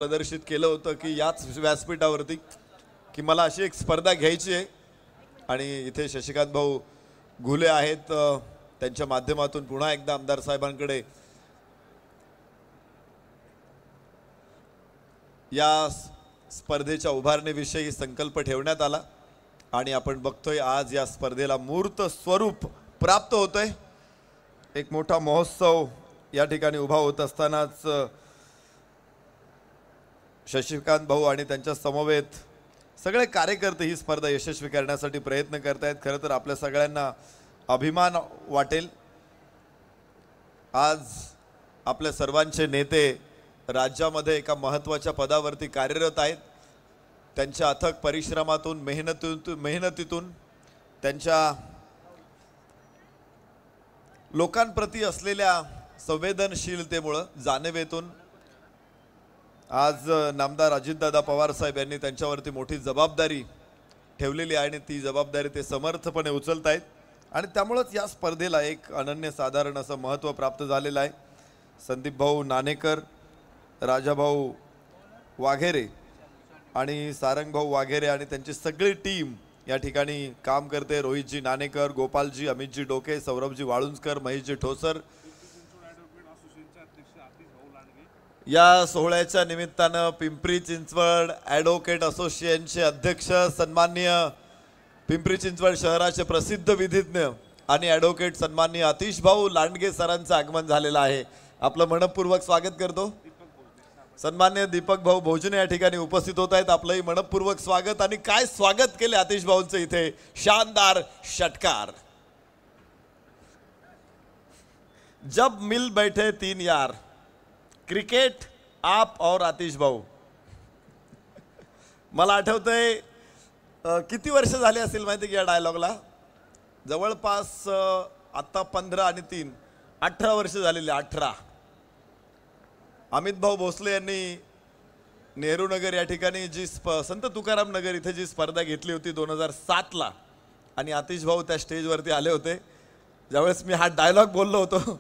प्रदर्शित केलं होतं की याच व्यासपीठावरती की मला अशी एक स्पर्धा घ्यायची आहे आणि इथे शशिकांत भाऊ घुले आहेत, त्यांच्या माध्यमातून पुन्हा एकदा आमदार साहेबांकडे या स्पर्धेच्या उभारणीविषयी संकल्प ठेवण्यात आला आणि आपण बघतोय आज या स्पर्धेला मूर्त स्वरूप प्राप्त होतंय। एक मोठा महोत्सव या ठिकाणी उभा होत असतानाच शशिकांत भाऊ आणि त्यांच्या समवेत सगळे कार्यकर्ते ही स्पर्धा यशस्वी करण्यासाठी प्रयत्न करत आहेत। खरं तर आपल्या सगळ्यांना अभिमान वाटेल, आज आपल्या सर्वांचे नेते राज्यामध्ये एका महत्त्वाच्या पदावरती कार्यरत आहेत। त्यांच्या अथक परिश्रमातून मेहनतीतून त्यांच्या लोकांप्रती असलेल्या संवेदनशीलतेमुळे जाणीवेतून आज नामदार अजितदादा पवार साहेब यांनी त्यांच्यावरती मोठी जबाबदारी ठेवलेली आहे आणि ती जबाबदारी ते समर्थपणे उचलत आहेत आणि त्यामुळेच या स्पर्धेला एक अनन्यसाधारण असं महत्त्व प्राप्त झालेलं आहे। संदीप भाऊ नाणेकर, राजाभाऊ वाघेरे आणि सारंग भाऊ वाघेरे आणि त्यांची सगळी टीम या ठिकाणी काम करते। रोहितजी नाणेकर, गोपालजी, अमितजी डोके, सौरभजी वाळुंजकर, महेशजी ठोसर। या सोहळ्याच्या निमित्तानं पिंपरी चिंचवड ॲडव्होकेट असोसिएशनचे अध्यक्ष सन्माननीय पिंपरी चिंचवड शहराचे प्रसिद्ध विधिज्ञ आणि ॲडव्होकेट सन्माननीय आतिश भाऊ लांडगे सरांचं आगमन झालेलं आहे। आपलं मनपूर्वक स्वागत करतो। सन्माननीय दीपक भाऊ भोजने या ठिकाणी उपस्थित होत आहेत, आपलंही मनपूर्वक स्वागत। आणि काय स्वागत केले आतिश भाऊंचं इथे, शानदार षटकार। जब मिल बैठे तीन यार, क्रिकेट आप और आतिश भाऊ। मला आठवतंय किती वर्ष झाली असेल माहिती की या डायलॉगला, जवळपास आता 15 आणि 3 18 वर्ष झालेली। 18 अमित भाऊ भोसले यांनी नेहरू नगर या ठिकाणी जी संत तुकाराम नगर इथे जी स्पर्धा घेतली होती 2007 ला आणि आतिश भाऊ त्या स्टेजवरती आले होते। ज्यावेळेस मी हा डायलॉग बोललो होतो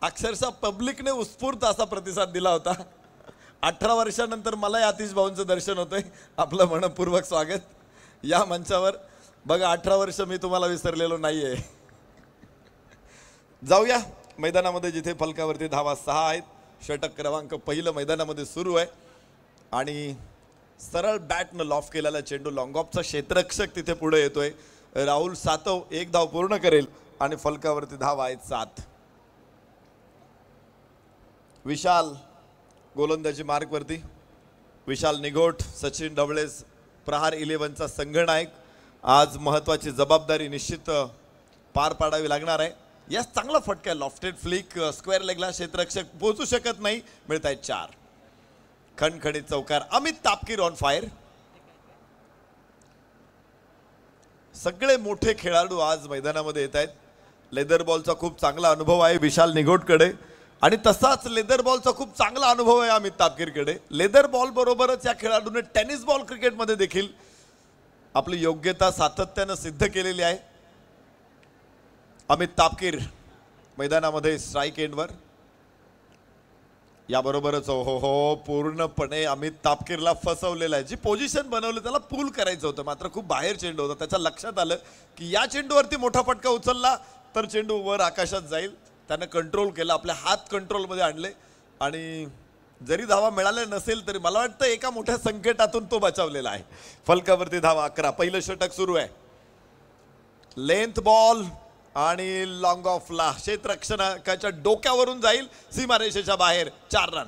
अक्षरशः पब्लिकने उत्स्फूर्त असा प्रतिसाद दिला होता। 18 वर्षानंतर मलाही आतिश भाऊंचं दर्शन होतंय। आपलं मनपूर्वक स्वागत या मंचावर। बघा 18 वर्ष मी तुम्हाला विसरलेलो नाहीये। जाऊया मैदानामध्ये, जिथे फलकावरती धावा 6 आहेत। षटक क्रमांक पहिलं मैदानामध्ये सुरू आहे आणि सरळ बॅटनं लॉफ केलेला चेंडू लॉंग ऑफचा क्षेत्ररक्षक तिथे पुढे येतोय। राहुल सातव एक धाव पूर्ण करेल आणि फलकावरती धावा आहेत 7। विशाल गोलंदाजी मार्कवरती, विशाल निघोट, सचिन ढवळे प्रहार 11चा संघनायक। आज महत्त्वाची जबाबदारी निश्चित पार पाडावी लागणार आहे। यस, चांगला फटका, लॉफ्टेड फ्लिक, स्क्वेअर लेगला क्षेत्ररक्षक पोहोचू शकत नाही, मिळत आहेत 4। खणखणीत चौकार, अमित तापकीर ऑन फायर। सगळे मोठे खेळाडू आज मैदानामध्ये येत आहेत। लेदर बॉलचा खूप चांगला अनुभव आहे विशाल निघोटकडे आणि तसाच लेदर बॉलचा खूप चांगला अनुभव आहे अमित तापकीरकडे। लेदर बॉल बरोबरच या खेळाडूने टेनिस बॉल क्रिकेटमध्ये देखील आपली योग्यता सातत्याने सिद्ध केलेली आहे। अमित तापकीर मैदानामध्ये स्ट्राइक एंडवर। याबरोबरच हो पूर्णपणे अमित तापकीरला फसवलेला आहे। जी पोझिशन बनवली त्याला पूल करायचं होतं, मात्र खूप बाहेर चेंडू होता। त्याच्या लक्षात आलं की या चेंडूवरती मोठा फटका उचलला तर चेंडू वर आकाशात जाईल। त्यानं कंट्रोल केलं, आपले हात कंट्रोलमध्ये आणले आणि जरी धावा मिळाल्या नसेल तरी मला वाटतं एका मोठ्या संकटातून तो बचावलेला आहे। फलकावरती धावा 11। पहिलं षटक सुरू आहे। लेंथ बॉल आणि लॉंग ऑफला क्षेत्ररक्षकाच्या डोक्यावरून जाईल, सीमारेषेच्या बाहेर, 4 रन।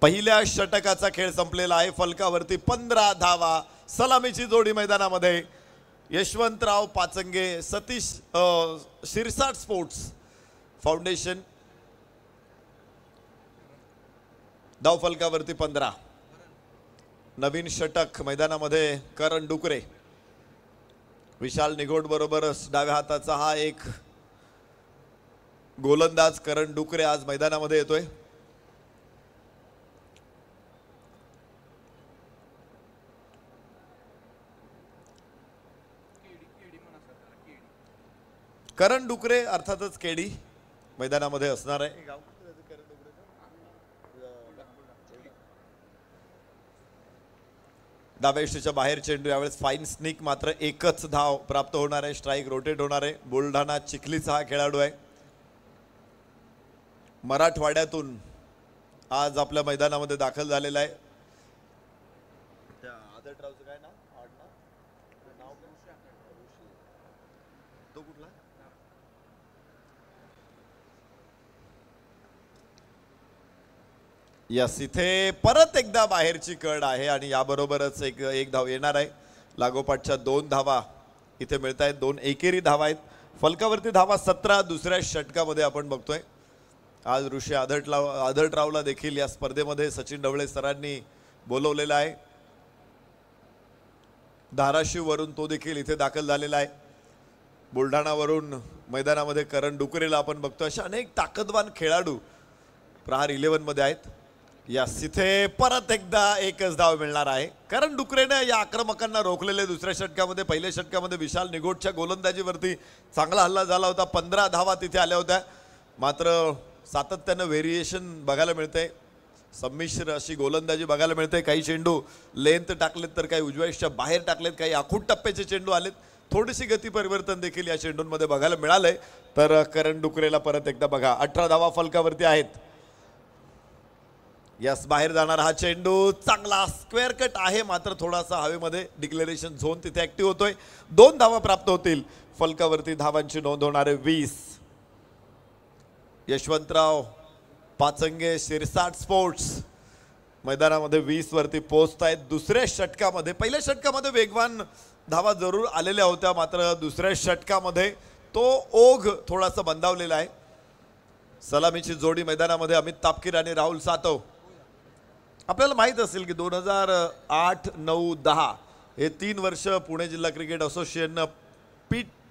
पहिल्या षटकाचा खेळ संपलेला आहे। फलकावरती 15 धावा। सलामीची जोडी मैदानामध्ये यशवंतराव पाचंगे, सतीश शिरसाट स्पोर्ट्स फाउंडेशन। धाव फलकावरती 15। नवीन षटक मैदानामध्ये करण डुकरे, विशाल निघोट बरोबरच डाव्या हाताचा हा एक गोलंदाज करण डुकरे आज मैदानामध्ये येतोय। करण डुकरे अर्थातच केडी मैदानामध्ये असणार आहे। डाव्या यष्टीच्या बाहेर चेंडू, यावेळेस फाईन स्निक, मात्र एकच धाव प्राप्त होणार आहे. स्ट्राईक रोटेट होणार आहे. बुलढाणा चिखलीचा हा खेळाडू आहे. मराठवाड्यातून आज आपल्या मैदानामध्ये दाखल झालेला आहे. आदररावचं काय नाव? तो कुठला? यस, इथे परत एकदा बाहेरची कड आहे आणि याबरोबरच एक धाव येणार आहे. लागोपाठच्या 2 धावा इथे मिळत आहेत. 2 एकेरी धावा आहेत. फलकावरती धावा 17 दुसऱ्या षटकामध्ये आपण बघतोय. आज ऋषी आदररावला देखील या स्पर्धेमध्ये सचिन ढवळे सरांनी बोलवलेला आहे. धाराशिववरून तो देखील इथे दाखल झालेला आहे. बुलढाणावरून मैदानामध्ये करण डुकरेला आपण बघतोय. अशा अनेक ताकदवान खेळाडू प्रहार 11 मध्ये आहेत. यास, इथे परत एकदा एकच धाव मिळणार आहे. करण डुकरेने या आक्रमकांना रोखलेले. दुसऱ्या षटकामध्ये, पहिल्या षटकामध्ये विशाल निगोटच्या गोलंदाजीवरती चांगला हल्ला झाला होता. 15 धावा तिथे आल्या होत्या. मात्र सातत्यानं व्हेरिएशन बघायला मिळते. संमिश्र अशी गोलंदाजी बघायला मिळते. काही चेंडू लेंथ टाकलेत तर काही उजव्याच्या बाहेर टाकलेत. काही आखूट टप्प्याचे चेंडू आलेत. थोडीशी गती परिवर्तन देखील या चेंडूंमध्ये बघायला मिळालंय. तर करण डुकरेला परत एकदा बघा. 18 धावा फलकावरती आहेत. यस, बाहेर जाणार हा चेंडू चांगला स्क्वेअर कट आहे. मात्र थोडासा हवेमध्ये डिक्लेरेशन झोन तिथे ऍक्टिव्ह होतोय. 2 धावा प्राप्त होतील. फलकावरती धावांची नोंद होणार आहे 20. यशवंतराव पाचंगे शिरसाट स्पोर्ट्स मैदानामध्ये 20 वरती पोहोचत आहेत. दुसऱ्या षटकामध्ये, पहिल्या षटकामध्ये वेगवान धावा जरूर आलेल्या होत्या. मात्र दुसऱ्या षटकामध्ये तो ओघ थोडासा मंदावलेला आहे. सलामीची जोडी मैदानामध्ये अमित तापकीर आणि राहुल सातव. आपल्याला माहित असेल की 2008, 9, 10 हे 3 वर्ष पुणे जिल्हा क्रिकेट असोसिएशननं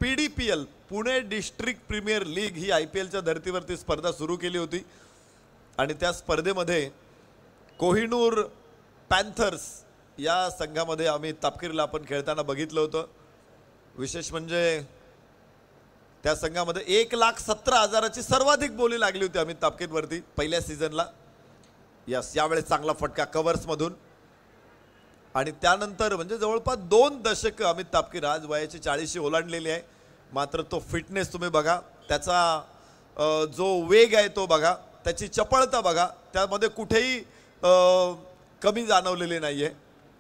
PDPL Pune district premier league ही IPLच्या धर्तीवरती स्पर्धा सुरू केली होती. आणि त्या स्पर्धेमध्ये कोहिनूर पॅन्थर्स या संघामध्ये अमित तापकीरला आपण खेळताना बघितलं होतं. विशेष म्हणजे त्या संघामध्ये 1,17,000ची सर्वाधिक बोली लागली होती अमित तापकीरवरती पहिल्या सीझनला. यस, यावेळेस चांगला फटका कव्हर्स मधून. आणि त्यानंतर म्हणजे जवळपास 2 दशक अमित तापकीर, आज वयाची 40 ओलांडलेली आहे. मात्र तो फिटनेस तुम्ही बघा, त्याचा जो वेग आहे तो बघा, त्याची चपळता बघा, त्यामध्ये कुठेही कमी जाणवलेली नाहीये.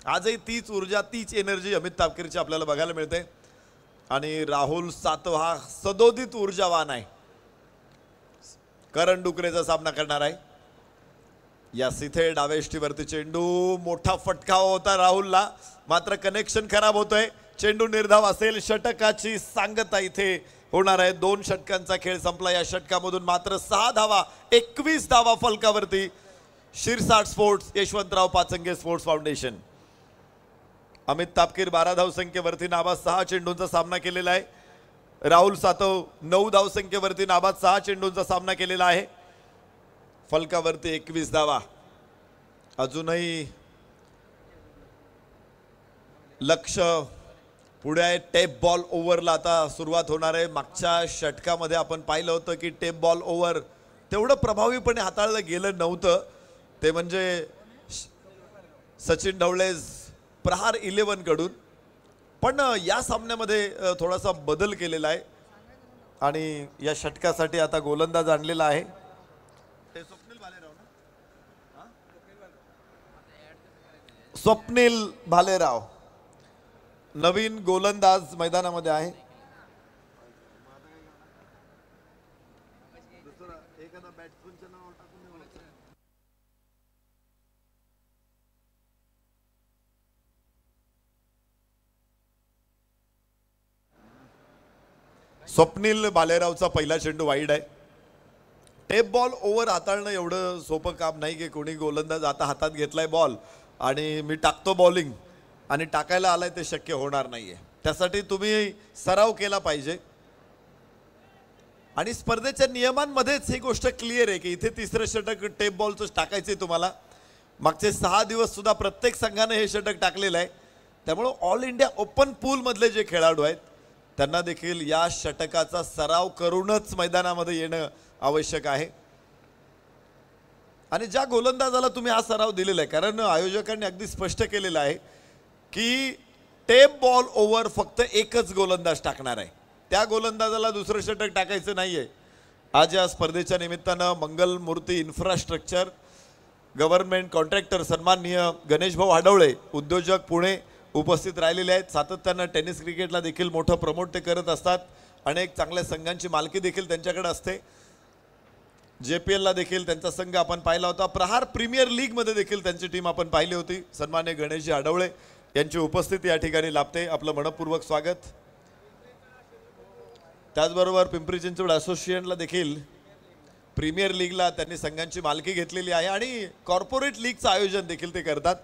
आजही तीच ऊर्जा, तीच एनर्जी अमित तापकीरची आपल्याला बघायला मिळते. आणि राहुल सातव हा सदोदित ऊर्जावान आहे. करण डुकरेचा सामना करणार आहे. यास, इथे डाव्या यष्टीवरती चेंडू, मोठा फटका होता राहुलला. मात्र कनेक्शन खराब होतोय. चेंडू निर्धाव असेल. षटकाची सांगता इथे होणार आहे. 2 षटकांचा खेळ संपला. या षटकामधून मात्र 6 धावा, 21 धावा फलकावरती. Shirsat sports, Yashwantrao Pachange sports foundation. Amit Tapkir 12 धावसंख्येवरती नाबाद 6 चेंडूंचा सामना केलेला आहे. राहुल सातव 9 धावसंख्येवरती नाबाद 6 चेंडूंचा सामना केलेला आहे. फलकावरती 21 धावा. अजूनही लक्ष पुढे आहे. टेप बॉल ओव्हरला आता सुरुवात होणार आहे. मागच्या षटकामध्ये आपण पाहिलं होतं की टेप बॉल ओव्हर तेवढं प्रभावीपणे हाताळलं गेलं नव्हतं. ते म्हणजे सचिन ढवळे प्रहार 11 कडून. पण या सामन्यामध्ये थोडासा बदल केलेला आहे आणि या षटकासाठी आता गोलंदाज आणलेला आहे. स्वप्नील भालेराव नवीन गोलंदाज मैदानामध्ये आहे. स्वप्नील भालेरावचा पहिला चेंडू वाईड आहे. टेप बॉल ओव्हर हाताळणं एवढं सोपं काम नाही की कोणी गोलंदाज आता हातात घेतलाय बॉल आणि मी टाकतो बॉलिंग आणि टाकायला आलाय, ते शक्य होणार नाहीये. त्यासाठी तुम्ही सराव केला पाहिजे. आणि स्पर्धेच्या नियमांमध्येच ही गोष्ट क्लिअर आहे की इथे तिसरं षटक टेप बॉलचं टाकायचंय तुम्हाला. मागचे 6 दिवस सुद्धा प्रत्येक संघाने हे षटक टाकलेलं आहे. त्यामुळे ऑल इंडिया ओपन पूल मधले जे खेळाडू आहेत त्यांना देखील या षटकाचा सराव करूनच मैदानामध्ये येणं आवश्यक आहे. आणि ज्या गोलंदाजाला तुम्ही हा सराव दिलेला आहे, कारण आयोजकांनी अगदी स्पष्ट केलेलं आहे की टेप बॉल ओव्हर फक्त एकच गोलंदाज टाकणार आहे, त्या गोलंदाजाला दुसरं षटक टाकायचं नाहीये. आज या स्पर्धेच्या निमित्तानं मंगल मूर्ती इन्फ्रास्ट्रक्चर गव्हर्नमेंट कॉन्ट्रॅक्टर सन्माननीय गणेश भाऊ आडवळे उद्योजक पुणे उपस्थित राहिलेले आहेत. सातत्यानं टेनिस क्रिकेटला देखील मोठं प्रमोट ते करत असतात. अनेक चांगल्या संघांची मालकी देखील त्यांच्याकडे असते. JPL ला देखील त्यांचा संघ आपण पाहिला होता. प्रहार प्रीमियर लीग मध्ये देखील त्यांची टीम आपण पाहिली होती. सन्माननीय गणेशजी आडवळे यांची उपस्थिती या ठिकाणी लाभते. आपलं मनपूर्वक स्वागत. त्याचबरोबर पिंपरी चिंचवड असोसिएशनला देखील प्रीमियर लीगला त्यांनी संघांची मालकी घेतलेली आहे आणि कॉर्पोरेट लीगचं आयोजन देखील ते करतात.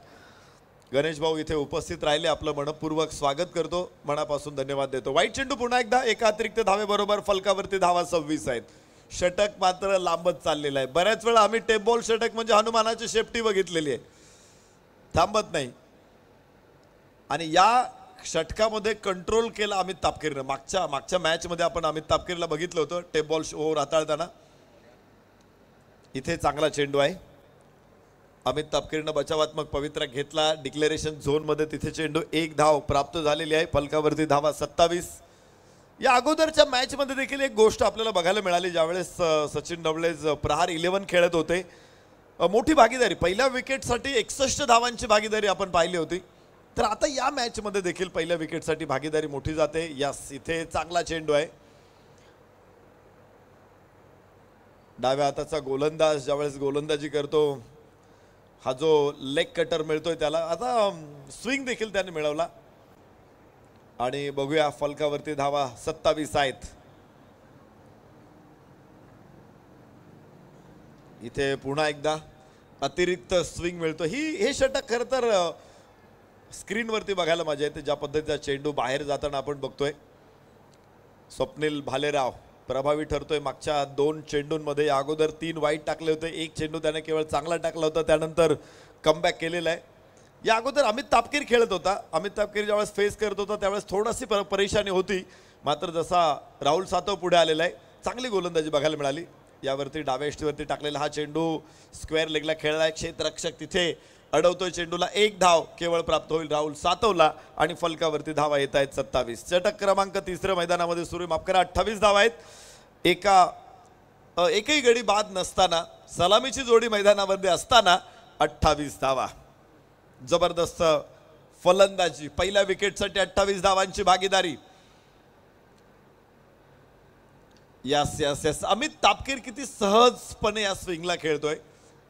गणेश भाऊ इथे उपस्थित राहिले, आपलं मनपूर्वक स्वागत करतो, मनापासून धन्यवाद देतो. वाईट चेंडू पुन्हा एकदा एका अतिरिक्त धावेबरोबर फलकावरती धावा 26 आहेत. षटक मात्र लांबत चाललेलं आहे. बऱ्याच वेळा आम्ही टेप बॉल षटक म्हणजे हनुमानाची शेपटी बघितलेली आहे, थांबत नाही. आणि या षटकामध्ये कंट्रोल केला अमित तापकीरनं. मागच्या मॅच मध्ये आपण अमित तापकीरला बघितलं होतं टेप बॉल ओव्हर हाताळताना. इथे चांगला चेंडू आहे. अमित तापकीरनं बचावात्मक पवित्रा घेतला डिक्लेरेशन झोन मध्ये. तिथे चेंडू एक धाव प्राप्त झालेली आहे. फलकावरती धावा 27. या अगोदरच्या मॅच मध्ये देखील एक गोष्ट आपल्याला बघायला मिळाली. ज्यावेळेस सचिन डवळेज प्रहार 11 खेळत होते, मोठी भागीदारी पहिल्या विकेटसाठी 61 धावांची भागीदारी आपण पाहिली होती. तर आता या मॅच मध्ये देखील पहिल्या विकेटसाठी भागीदारी मोठी जाते. यस, इथे चांगला चेंडू आहे. डाव्या हाताचा गोलंदाज ज्यावेळेस गोलंदाजी करतो, हा जो लेग कटर मिळतोय त्याला आता स्विंग देखील त्याने मिळवला. आणि बघूया फलकावरती धावा 27 आहेत. इथे पुन्हा एकदा अतिरिक्त स्विंग मिळतो. हे षटक खरं तर स्क्रीनवरती बघायला मजा येते, ज्या पद्धतीचा चेंडू बाहेर जाताना आपण बघतोय. स्वप्नील भालेराव प्रभावी ठरतोय. मागच्या 2 चेंडूंमध्ये अगोदर 3 वाईट टाकले होते, एक चेंडू त्याने केवळ चांगला टाकला होता, त्यानंतर कमबॅक केलेला आहे. या अगोदर अमित तापकीर खेळत होता. अमित तापकीर ज्यावेळेस फेस करत होता त्यावेळेस थोडीशी परेशानी होती, मात्र जसा राहुल सातव पुढे आलेला आहे चांगली गोलंदाजी बघायला मिळाली. यावरती डाव्या यष्टीवरती टाकलेला हा चेंडू स्क्वेअर लेगला खेळला आहे. क्षेत्ररक्षक तिथे अडवतोय चेंडूला. एक धाव केवळ प्राप्त होईल राहुल सातवला आणि फलकावरती धावा येत आहेत 27. षटक क्रमांक 3 मैदानामध्ये सुरू, माफ करा 28 धावा आहेत. एकही गडी बाद नसताना सलामीची जोडी मैदानामध्ये असताना 28 धावा. जबरदस्त फलंदाजी. पहिल्या विकेटसाठी 28 धावांची भागीदारी. Yes yes yes. Amit Tapkir किती सहजपणे या स्विंगला खेळतोय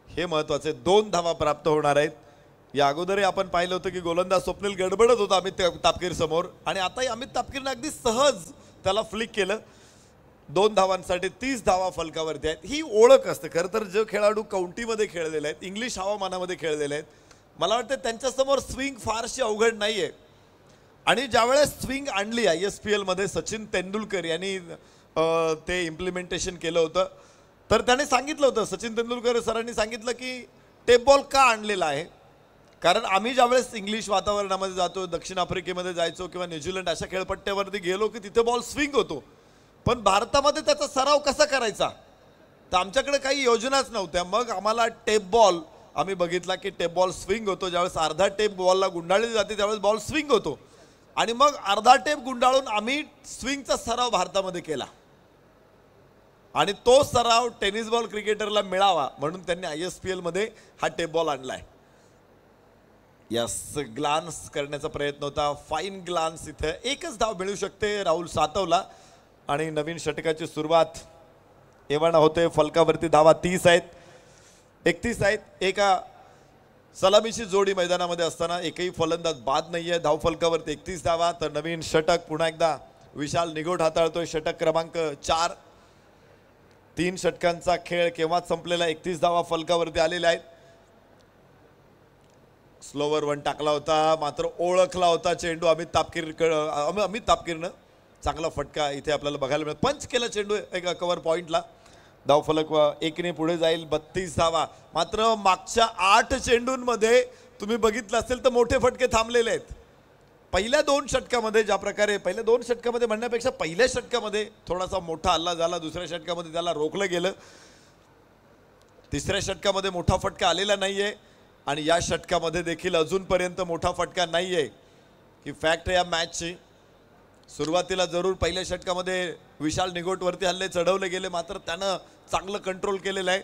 हे महत्वाचे. 2 धावा प्राप्त होणार आहेत. या अगोदरही आपण पाहिलं होतं की गोलंदाज स्वप्नील गडबडत होता अमित तापकीर समोर, आणि आताही अमित तापकीरने अगदी सहज त्याला फ्लिक केलं. 2 धावांसाठी 30 धावा फलकावरती आहेत. ही ओळख असते खरं तर. जे खेळाडू काउंटीमध्ये खेळलेले आहेत, इंग्लिश हवामानामध्ये खेळलेले आहेत, मला वाटतं त्यांच्यासमोर स्विंग फारशी अवघड नाहीये. आणि ज्यावेळेस स्विंग आणली ISPL मध्ये सचिन तेंडुलकर यांनी ते इम्प्लिमेंटेशन केलं होतं, तर त्याने सांगितलं होतं, सचिन तेंडुलकर सरांनी सांगितलं की टेप बॉल का आणलेला आहे. कारण आम्ही ज्यावेळेस इंग्लिश वातावरणामध्ये जातो, दक्षिण आफ्रिकेमध्ये जायचो किंवा न्यूझीलंड अशा खेळपट्ट्यावरती गेलो की तिथे बॉल स्विंग होतो, पण भारतामध्ये त्याचा सराव कसा करायचा तर आमच्याकडे काही योजनाच नव्हत्या. मग आम्हाला टेप बॉल आम्ही बघितला की टेप बॉल स्विंग होतो. ज्यावेळेस अर्धा टेप बॉलला गुंडाळली जाते त्यावेळेस बॉल स्विंग होतो, आणि मग अर्धा टेप गुंडाळून आम्ही स्विंगचा सराव भारतामध्ये केला. आणि तो सराव टेनिस बॉल क्रिकेटरला मिळावा म्हणून त्यांनी ISPL मध्ये हा टेप बॉल आणलाय. यस, ग्लान्स करण्याचा प्रयत्न होता. Fine glance. इथे एकच धाव मिळू शकते राहुल सातवला आणि नवीन षटकाची सुरुवात एवढा होते. फलकावरती धावा 30 आहेत, 31 आहेत. एका सलामीची जोडी मैदानामध्ये असताना एकही फलंदाज बाद नाहीये. धाव फलकावरती 31 धावा. तर नवीन षटक पुन्हा एकदा विशाल निगोट हाताळतोय. षटक क्रमांक 4. 3 षटकांचा खेळ केव्हाच संपलेला. 31 धावा फलकावरती आलेल्या आहेत. स्लोवर 1 टाकला होता, मात्र ओळखला होता चेंडू अमित तापकीरनं. चांगला फटका इथे आपल्याला बघायला मिळत. पंच केला चेंडू एका कव्हर पॉइंटला. धाव फलक 1 ने पुढे जाईल. 32 धावा. मात्र मागच्या 8 चेंडूंमध्ये तुम्ही बघितलं असेल तर मोठे फटके थांबलेले आहेत. पहिल्या 2 षटकामध्ये ज्या प्रकारे, पहिल्या 2 षटकामध्ये म्हणण्यापेक्षा पहिल्या षटकामध्ये थोडासा मोठा हल्ला झाला, दुसऱ्या षटकामध्ये त्याला रोखलं गेलं. तिसऱ्या षटकामध्ये मोठा फटका आलेला नाहीये आणि या षटकामध्ये देखील अजूनपर्यंत मोठा फटका नाहीये ही फॅक्ट आहे या मॅचची। सुरुवातीला जरूर पहिल्या षटकामध्ये विशाल निगोटवरती हल्ले चढवले गेले, मात्र त्यानं चांगलं कंट्रोल केलेलं आहे,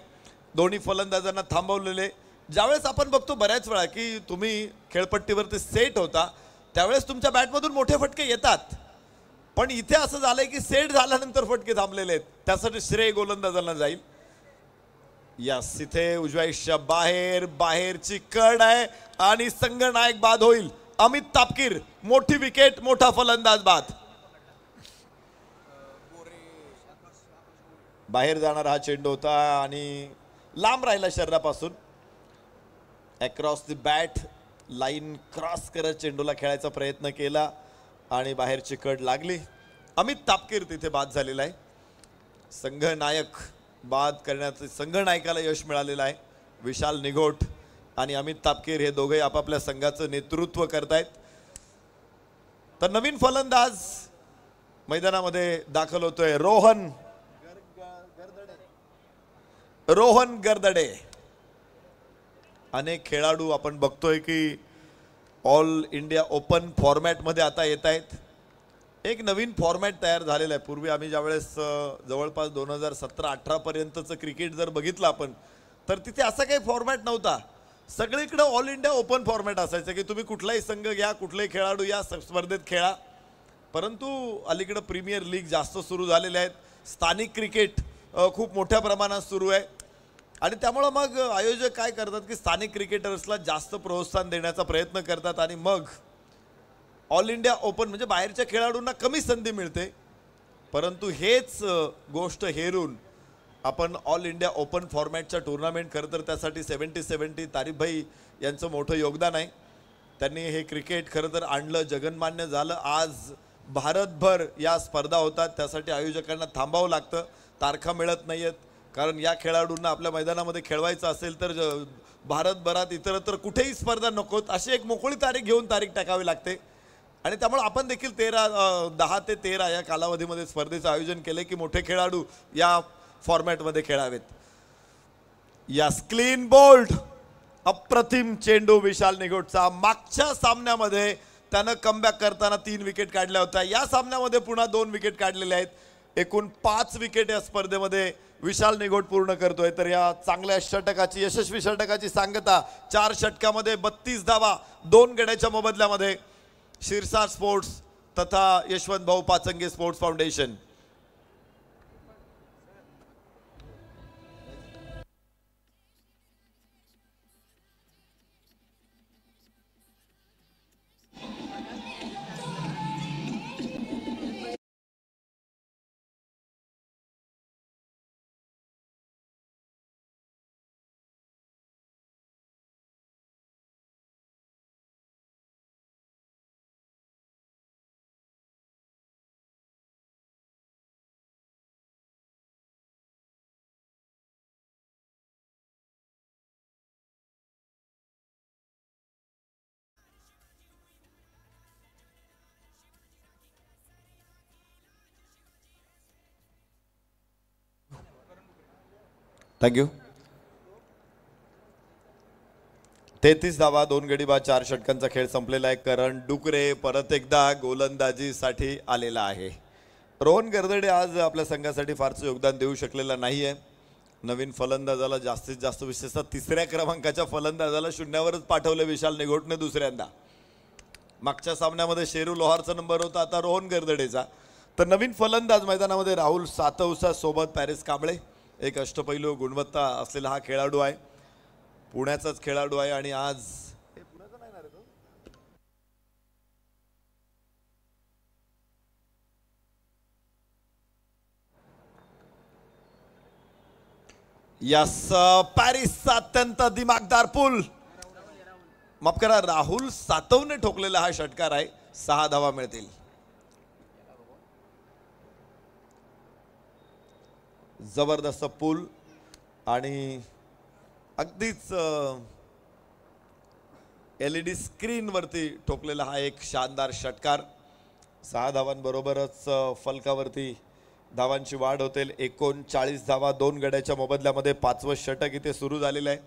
दोन्ही फलंदाजांना थांबवलेले। ज्यावेळेस आपण बघतो बऱ्याच वेळा की तुम्ही खेळपट्टीवरती सेट होता त्यावेळेस तुमच्या बॅटमधून मोठे फटके येतात, पण इथे असं झालंय की सेट झाल्यानंतर फटके थांबलेले आहेत, त्यासाठी श्रेय गोलंदाजांना जाईल। यस, इथे उजव्या आयुष्या बाहेर, बाहेरची कड आहे आणि संघनायक बाद होईल अमित तापकीर। मोठी विकेट, मोठा फलंदाज बाद। बाहेर जाणारा हा चेंडू होता आणि लांब राहिला शरीरापासून, across the bat line cross करत चेंडूला खेळायचा प्रयत्न केला आणि बाहेरची कड लागली। अमित तापकीर तिथे बाद झालेला आहे। संघनायक बाद करण्याचं संघनायकाला यश मिळालेलं आहे। विशाल निगोट आणि अमित तापकीर हे दोघे आपापल्या संघाचं नेतृत्व करतायत। तर नवीन फलंदाज मैदानामध्ये दाखल होतोय रोहन गर्दडे। अनेक खेळाडू आपण बघतोय की ऑल इंडिया ओपन फॉर्मॅटमध्ये आता येत आहेत। एक नवीन फॉर्मॅट तयार झालेला आहे। पूर्वी आम्ही ज्यावेळेस जवळपास 2017-18 पर्यंतचं क्रिकेट जर बघितलं आपण तर तिथे असा काही फॉर्मॅट नव्हता, सगळीकडे ऑल इंडिया ओपन फॉर्मॅट असायचं की तुम्ही कुठलाही संघ घ्या, कुठलेही खेळाडू या स्पर्धेत खेळा। परंतु अलीकडे प्रीमियर लीग जास्त सुरू झालेले आहेत, स्थानिक क्रिकेट खूप मोठ्या प्रमाणात सुरू आहे आणि त्यामुळे मग आयोजक काय करतात की स्थानिक क्रिकेटर्सला जास्त प्रोत्साहन देण्याचा प्रयत्न करतात आणि मग ऑल इंडिया ओपन म्हणजे बाहेरच्या खेळाडूंना कमी संधी मिळते। परंतु हेच गोष्ट हेरून आपण ऑल इंडिया ओपन फॉर्मॅटच्या टुर्नामेंट खरं तर त्यासाठी 70-70 तारिफ भाई यांचं मोठं योगदान आहे। त्यांनी हे क्रिकेट खरं तर आणलं, जगन्मान्य झालं। आज भारतभर या स्पर्धा होतात, त्यासाठी आयोजकांना थांबावं लागतं, तारखा मिळत नाहीयेत, कारण या खेळाडूंना आपल्या मैदानामध्ये खेळवायचं असेल तर भारतभरात इतरत्र कुठेही स्पर्धा नकोत, अशी एक मोकळी तारीख घेऊन तारीख टाकावी लागते आणि त्यामुळे आपण देखील 10 ते 13 या कालावधीमध्ये स्पर्धेचं आयोजन केले की मोठे खेळाडू या फॉर्मॅटमध्ये खेळावेत। या क्लीन बोल्ड अप्रतिम चेंडू विशाल निगोटचा। मागच्या सामन्यामध्ये त्यानं कमबॅक करताना 3 विकेट काढल्या होत्या, या सामन्यामध्ये पुन्हा 2 विकेट काढलेल्या आहेत। एकूण 5 विकेट या स्पर्धेमध्ये विशाल निगोट पूर्ण करतोय। तर या चांगल्या षटकाची, यशस्वी षटकाची सांगता 4 षटकामध्ये 32 धावा 2 गड्याच्या मोबदल्यामध्ये शिरसाट स्पोर्ट्स तथा यशवंत भाऊ पाचंगे स्पोर्ट्स फाउंडेशन। थँक्यू। 33 धावा 2 गडी बाद 4 षटकांचा खेळ संपलेला आहे। करण डुकरे परत एकदा गोलंदाजीसाठी आलेला आहे। रोहन गर्दडे आज आपल्या संघासाठी फारसं योगदान देऊ शकलेला नाहीये। नवीन फलंदाजाला जास्तीत जास्त, विशेषतः 3ऱ्या क्रमांकाच्या फलंदाजाला शून्यावरच पाठवले विशाल निगोटने दुसऱ्यांदा। मागच्या सामन्यामध्ये शेरू लोहारचा नंबर होता, आता रोहन गर्दडेचा। तर नवीन फलंदाज मैदानामध्ये राहुल सातवसा सोबत पॅरिस कांबळे, एक अष्टपैलू गुणवत्ता असलेला हा खेळाडू आहे, पुण्याचाच खेळाडू आहे आणि आज यस पॅरिसचा अत्यंत दिमागदार पूल, माफ करा राहुल सातवने ठोकलेला हा षटकार आहे। 6 धावा मिळतील। जबरदस्त पूल आणि अगदीच LED स्क्रीन वरती ठोकलेला हा एक शानदार षटकार। 6 धावांबरोबरच फलकावरती धावांची वाढ होते. 39 धावा 2 गड्याच्या मोबदल्यामध्ये 5वं षटक इथे सुरू झालेलं आहे.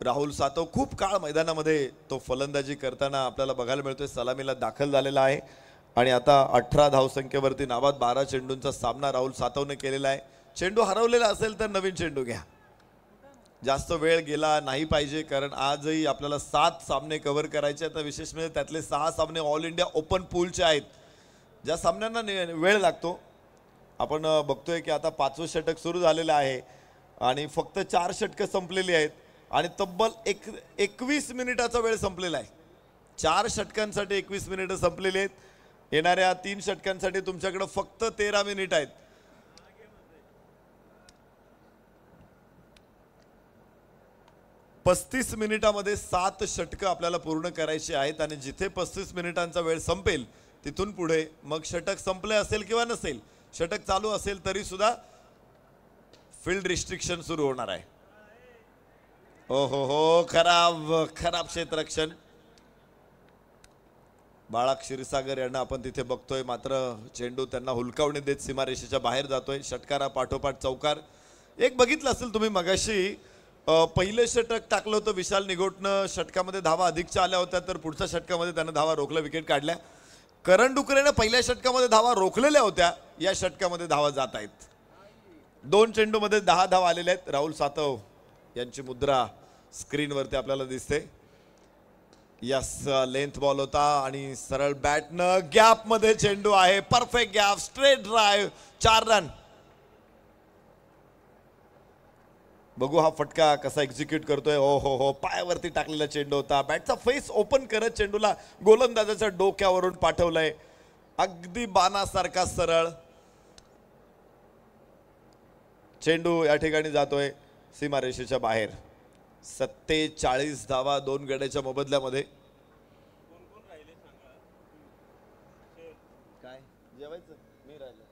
राहुल सातव खूप काळ मैदानामध्ये तो फलंदाजी करताना आपल्याला बघायला मिळतोय. सलामीला दाखल झालेला आहे आणि आता 18 धावसंख्येवरती नाबाद 12 चेंडूंचा सामना राहुल सातवने केलेला आहे. चेंडू हरवलेला असेल तर नवीन चेंडू घ्या. जास्त वेळ गेला नाही पाहिजे, कारण आजही आपल्याला 7 सामने कव्हर करायचे. आता विशेष म्हणजे त्यातले 6 सामने ऑल इंडिया ओपन पूलचे आहेत, ज्या सामन्यांना वेळ लागतो. आपण बघतोय की आता 5वं षटक सुरू झालेलं आहे आणि फक्त 4 षटकं संपलेली आहेत आणि तब्बल 21 मिनिटाचा वेळ संपलेला आहे. 4 षटकांसाठी 21 मिनिटं संपलेली आहेत. येणाऱ्या 3 षटकांसाठी तुमच्याकडे फक्त 13 मिनिट आहेत. पस्तीस मिनिटामध्ये 7 षटकं आपल्याला पूर्ण करायची आहेत आणि जिथे 35 मिनिटांचा वेळ संपेल तिथून पुढे मग षटक संपले असेल किंवा नसेल, षटक चालू असेल तरी सुद्धा फील्ड रिस्ट्रिक्शन सुरू होणार आहे. ओ हो, खराब क्षेत्ररक्षण. बाळा क्षीरसागर यांना आपण तिथे बघतोय, मात्र चेंडू त्यांना हुलकावणी देत सीमारेषेच्या बाहेर जातोय. षटकारा पाठोपाठ चौकार. एक बघितलं असेल तुम्ही मगाशी, पहिले षटक टाकलं होतं विशाल निगोटनं, षटकामध्ये धावा अधिकच्या आल्या होत्या, तर पुढच्या षटकामध्ये त्यानं धावा रोखल्या, विकेट काढल्या. करण डुकरेनं पहिल्या षटकामध्ये धावा रोखलेल्या होत्या, या षटकामध्ये धावा जात आहेत. 2 चेंडूमध्ये 10 धावा आलेल्या आहेत. राहुल सातव यांची मुद्रा स्क्रीनवरती आपल्याला दिसते. यस, लेंथ बॉल होता आणि सरळ बॅटनं गॅप मध्ये चेंडू आहे. Perfect gap, straight drive, 4 run. बघू हा फटका कसा एक्झिक्यूट करतोय. ओ हो, पायावरती टाकलेला चेंडू होता. बॅटचा फेस ओपन करत चेंडूला गोलंदाजाच्या डोक्यावरून पाठवलंय. अगदी बाणासारखा सरळ चेंडू या ठिकाणी जातोय सीमारेषेच्या बाहेर. 47 धावा 2 गड्याच्या मोबदल्यामध्ये. काय जेवायचं? मी राहिलो.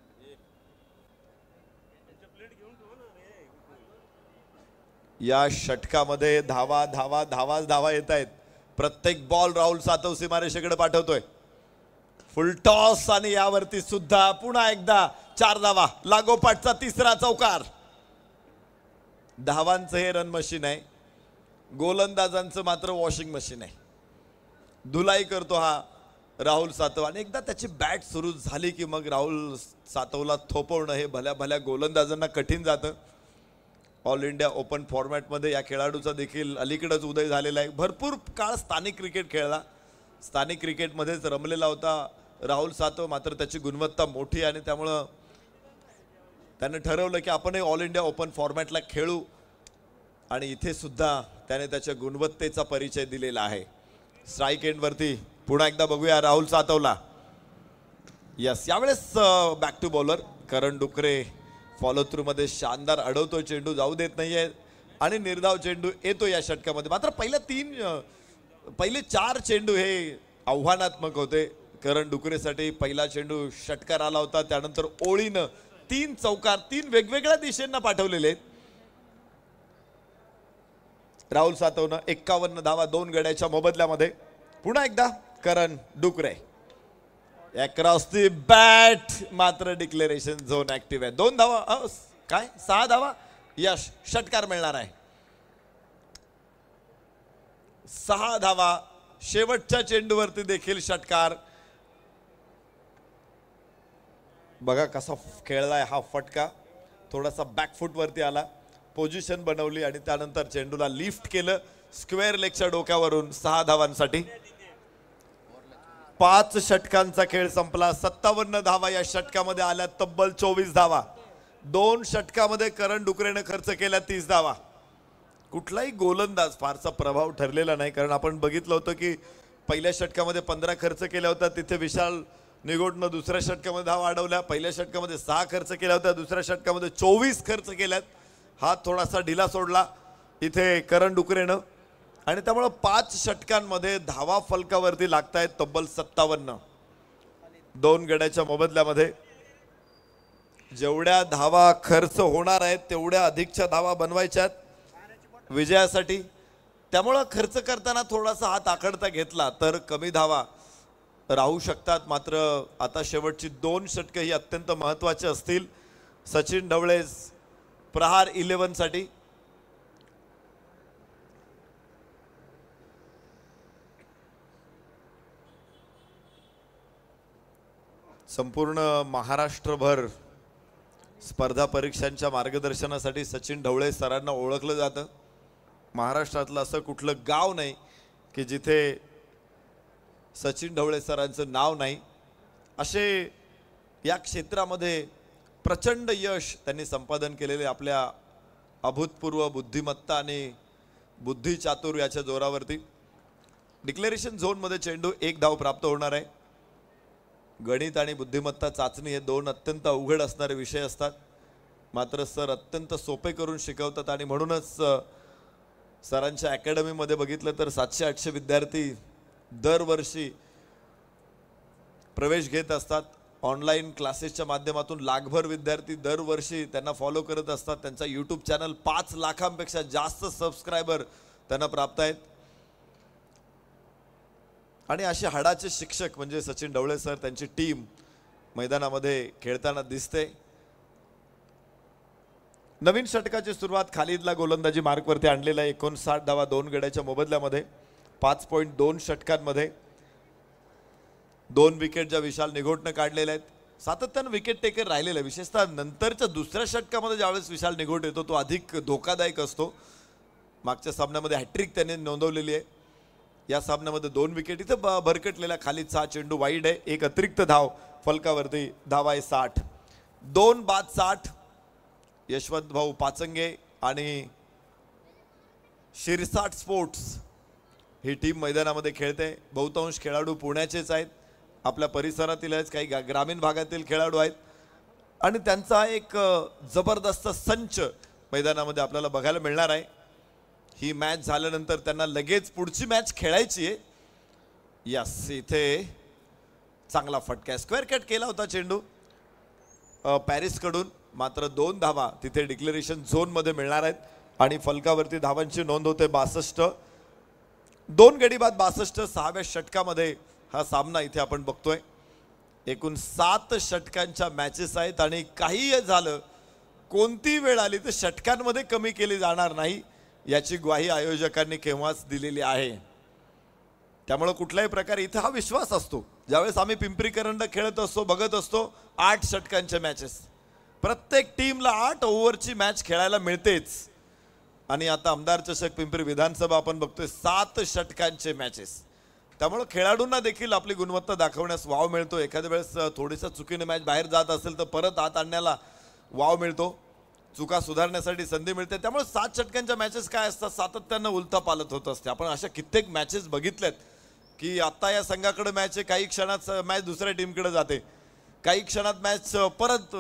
या षटकामध्ये धावा येत आहेत. प्रत्येक बॉल राहुल सातव सीमारेषेकडे पाठवतोय. फुल टॉस आणि यावरती सुद्धा पुन्हा एकदा 4 धावा. लागोपाठचा 3रा चौकार. धावांचं हे रन मशीन आहे, गोलंदाजांचं मात्र वॉशिंग मशीन आहे. धुलाई करतो हा राहुल सातव आणि एकदा त्याची बॅट सुरू झाली की मग राहुल सातवला थोपवणं हे भल्या भल्या गोलंदाजांना कठीण जातं. ऑल इंडिया ओपन फॉर्मॅटमध्ये या खेळाडूचा देखील अलीकडेच उदय झालेला आहे. भरपूर काळ स्थानिक क्रिकेट खेळला, स्थानिक क्रिकेटमध्येच रमलेला होता राहुल सातव. मात्र त्याची गुणवत्ता मोठी आणि त्यामुळं त्याने ठरवलं की आपणही ऑल इंडिया ओपन फॉर्मॅटला खेळू आणि इथे सुद्धा त्याने त्याच्या गुणवत्तेचा परिचय दिलेला आहे. स्ट्राईक एंडवरती पुन्हा एकदा बघूया राहुल सातवला. यस, यावेळेस back to bowler Karan Dukre follow through मध्ये शानदार अडवतो, चेंडू जाऊ देत नाहीये आणि निर्धाव चेंडू येतो या षटकामध्ये. मात्र पहिले 4 चेंडू हे आव्हानात्मक होते करण डुकरेसाठी. पहिला चेंडू षटकार आला होता, त्यानंतर ओळीनं 3 चौकार 3 वेगवेगळ्या दिशेंना पाठवलेले. राहुल सातवनं 51 धावा 2 गड्याच्या मोबदल्यामध्ये. पुन्हा एकदा करण डुकरे अक्रॉस दी बॅट, मात्र डिक्लेरेशन झोन ऍक्टिव्ह आहे. 2 धावा, काय 6 धावा. यश, षटकार मिळणार आहे. 6 धावा. शेवटच्या चेंडूवरती देखील षटकार. बघा कसा खेळलाय हा फटका. थोडासा बॅकफुट वरती आला, पोझिशन बनवली आणि त्यानंतर चेंडूला लिफ्ट केलं स्क्वेअर लेगच्या डोक्यावरून. 6 धावांसाठी 5 षटकांचा खेळ संपला. 57 धावा या षटकामध्ये आल्या. तब्बल 24 धावा. 2 षटकामध्ये करण डुकरेने खर्च केल्या 30 धावा. कुठलाही गोलंदाज फारसा प्रभाव ठरलेला नाही, कारण आपण बघितलं होतं की पहिल्या षटकामध्ये 15 खर्च केल्या होत्या. तिथे विशाल निगोटनं दुसऱ्या षटकामध्ये धावा अडवल्या. पहिल्या षटकामध्ये 6 खर्च केल्या होत्या, दुसऱ्या षटकामध्ये 24 खर्च केल्यात. हा थोडासा ढिला सोडला इथे करण डुकरेनं आणि त्यामुळे 5 षटकांमध्ये धावा फलकावरती लागतायत तब्बल 57. 2 गड्याच्या मोबदल्यामध्ये जेवढ्या धावा खर्च होणार आहेत तेवढ्या अधिकच्या धावा बनवायच्यात विजयासाठी. त्यामुळे खर्च करताना थोडासा हात आखडता घेतला तर कमी धावा राहू शकतात, मात्र आता शेवटची 2 षटके ही अत्यंत महत्त्वाची असतील. सचिन ढवळे प्रहार 11 साठी. संपूर्ण महाराष्ट्रभर स्पर्धा परीक्षांच्या मार्गदर्शनासाठी सचिन ढवळे सरांना ओळखलं जातं. महाराष्ट्रातलं असं कुठलं गाव नाही की जिथे सचिन ढवळे सरांचं नाव नाही. असे या क्षेत्रामध्ये प्रचंड यश त्यांनी संपादन केलेले आपल्या अभूतपूर्व बुद्धिमत्ता आणि बुद्धिचातुर्याच्या जोरावरती. डिक्लेरेशन झोनमध्ये चेंडू 1 धाव प्राप्त होणार आहे. गणित आणि बुद्धिमत्ता चाचणी हे 2 अत्यंत अवघड असणारे विषय असतात, मात्र सर अत्यंत सोपे करून शिकवतात आणि म्हणूनच सरांच्या अकॅडमीमध्ये बघितलं तर 700-800 विद्यार्थी दरवर्षी प्रवेश घेत असतात. ऑनलाईन क्लासेसच्या माध्यमातून लाखभर विद्यार्थी दरवर्षी त्यांना फॉलो करत असतात. त्यांचा यूट्यूब चॅनल 5 लाखांपेक्षा जास्त सबस्क्रायबर त्यांना प्राप्त आहेत. आणि असे हाडाचे शिक्षक म्हणजे सचिन ढवळे सर, त्यांची टीम मैदानामध्ये खेळताना दिसते. नवीन षटकाची सुरुवात खालिदला गोलंदाजी मार्कवरती आणलेला 59 धावा 2 गड्याच्या मोबदल्यामध्ये 5.2 षटकांमध्ये 2 विकेट ज्या विशाल निघोटनं काढलेल्या आहेत. सातत्यानं विकेट टेकर राहिलेला आहे. विशेषतः नंतरच्या दुसऱ्या षटकामध्ये ज्यावेळेस विशाल निघोट येतो तो अधिक धोकादायक असतो. मागच्या सामन्यामध्ये हॅट्रिक त्याने नोंदवलेली आहे. या सामन्यामध्ये 2 विकेट. इथं भरकटलेला खालिदचा चेंडू वाईड आहे. एक अतिरिक्त धाव फलकावरती. धावा आहे 60. 2 बाद 60. यशवंत भाऊ पाचंगे आणि शिरसाट स्पोर्ट्स ही टीम मैदानामध्ये खेळते. बहुतांश खेळाडू पुण्याचेच आहेत, आपल्या परिसरातीलच काही ग्रामीण भागातील खेळाडू आहेत आणि त्यांचा एक जबरदस्त संच मैदानामध्ये आपल्याला बघायला मिळणार आहे. ही मॅच झाल्यानंतर त्यांना लगेच पुढची मॅच खेळायची आहे. यस, इथे चांगला फटका स्क्वेअर कट केला होता चेंडू पॅरिसकडून, मात्र 2 धावा तिथे डिक्लेरेशन झोनमध्ये मिळणार आहेत आणि फलकावरती धावांची नोंद होते 62. 2 गडी बाद 62. 6व्या षटकामध्ये हा सामना इथे आपण बघतोय. एकूण 7 षटकांच्या मॅचेस आहेत आणि काही झालं, कोणती वेळ आली तर षटकांमध्ये कमी केली जाणार नाही याची ग्वाही आयोजकांनी केव्हाच दिलेली आहे. त्यामुळे कुठल्याही प्रकारे इथे हा विश्वास असतो. ज्यावेळेस आम्ही पिंपरी करंड खेळत असतो, बघत असतो 8 षटकांच्या मॅचेस, प्रत्येक टीमला 8 ओव्हरची मॅच खेळायला मिळतेच. आणि आता आमदार चषक पिंपरी विधानसभा आपण बघतोय 7 षटकांचे मॅचेस. त्यामुळे खेळाडूंना देखील आपली गुणवत्ता दाखवण्यास वाव मिळतो. एखाद्या वेळेस थोडीसा चुकीने मॅच बाहेर जात असेल तर परत आत आणण्याला वाव मिळतो, चुका सुधारण्यासाठी संधी मिळते. त्यामुळे 7 षटकांच्या मॅचेस काय असतात, सातत्यानं उलथा पालत होत असते. आपण अशा कित्येक मॅचेस बघितल्यात की आता या संघाकडे मॅच आहे, काही क्षणात मॅच दुसऱ्या टीमकडे जाते, काही क्षणात मॅच परत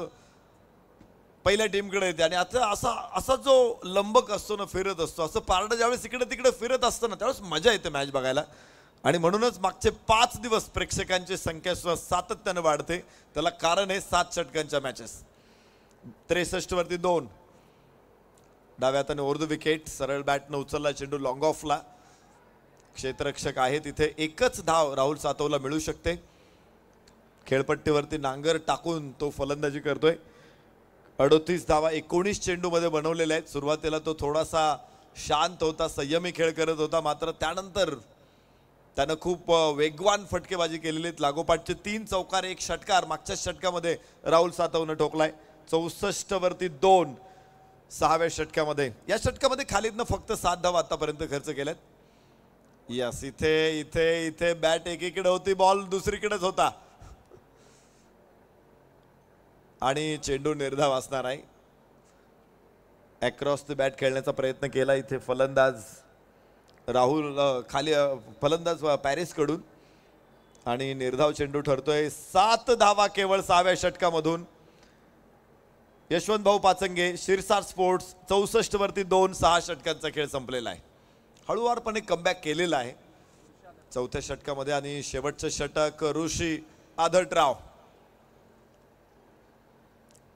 पहिल्या टीमकडे येते. आणि आता असा जो लंबक असतो ना, फिरत असतो, असं पारडं ज्यावेळेस इकडे तिकडे फिरत असतं ना, त्यावेळेस मजा येते मॅच बघायला. आणि म्हणूनच मागचे 5 दिवस प्रेक्षकांची संख्या सुद्धा सातत्यानं वाढते. त्याला कारण आहे 7 षटकांच्या मॅचेस. 63 वरती 2. डाव्या हाताने ओव्हर द विकेट, सरळ बॅटनं उचलला चेंडू लॉंग ऑफला. क्षेत्ररक्षक आहे तिथे. एकच धाव राहुल सातवला मिळू शकते. खेळपट्टीवरती नांगर टाकून तो फलंदाजी करतोय. 38 धावा 19 चेंडूमध्ये बनवलेल्या आहेत. सुरुवातीला तो थोडासा शांत होता, संयमी खेळ करत होता, मात्र त्यानंतर त्यानं खूप वेगवान फटकेबाजी केलेली आहेत. लागोपाठचे 3 चौकार 1 षटकार मागच्या षटकामध्ये राहुल सातवनं ठोकलाय. 64 वरती 2 6व्या षटकामध्ये. या षटकामध्ये खालिदनं फक्त 7 धावा आतापर्यंत खर्च केल्यात. यस, इथे इथे इथे बॅट एकीकडे होती, बॉल दुसरीकडेच होता आणि चेंडू निर्धाव असणार आहे. अक्रॉस द बॅट खेळण्याचा प्रयत्न केला इथे फलंदाज राहुल खाली फलंदाज पॅरिस कडून आणि निर्धाव चेंडू ठरतोय. 7 धावा केवळ 6व्या षटकामधून. यशवंत भाऊ पाचंगे, शिरसाट स्पोर्ट्स 64 वरती 2. 6 षटकांचा खेळ संपलेला आहे. हळूवारपणे कमबॅक केलेला आहे 4थ्या षटकामध्ये. आणि शेवटचं षटक ऋषी आदटराव,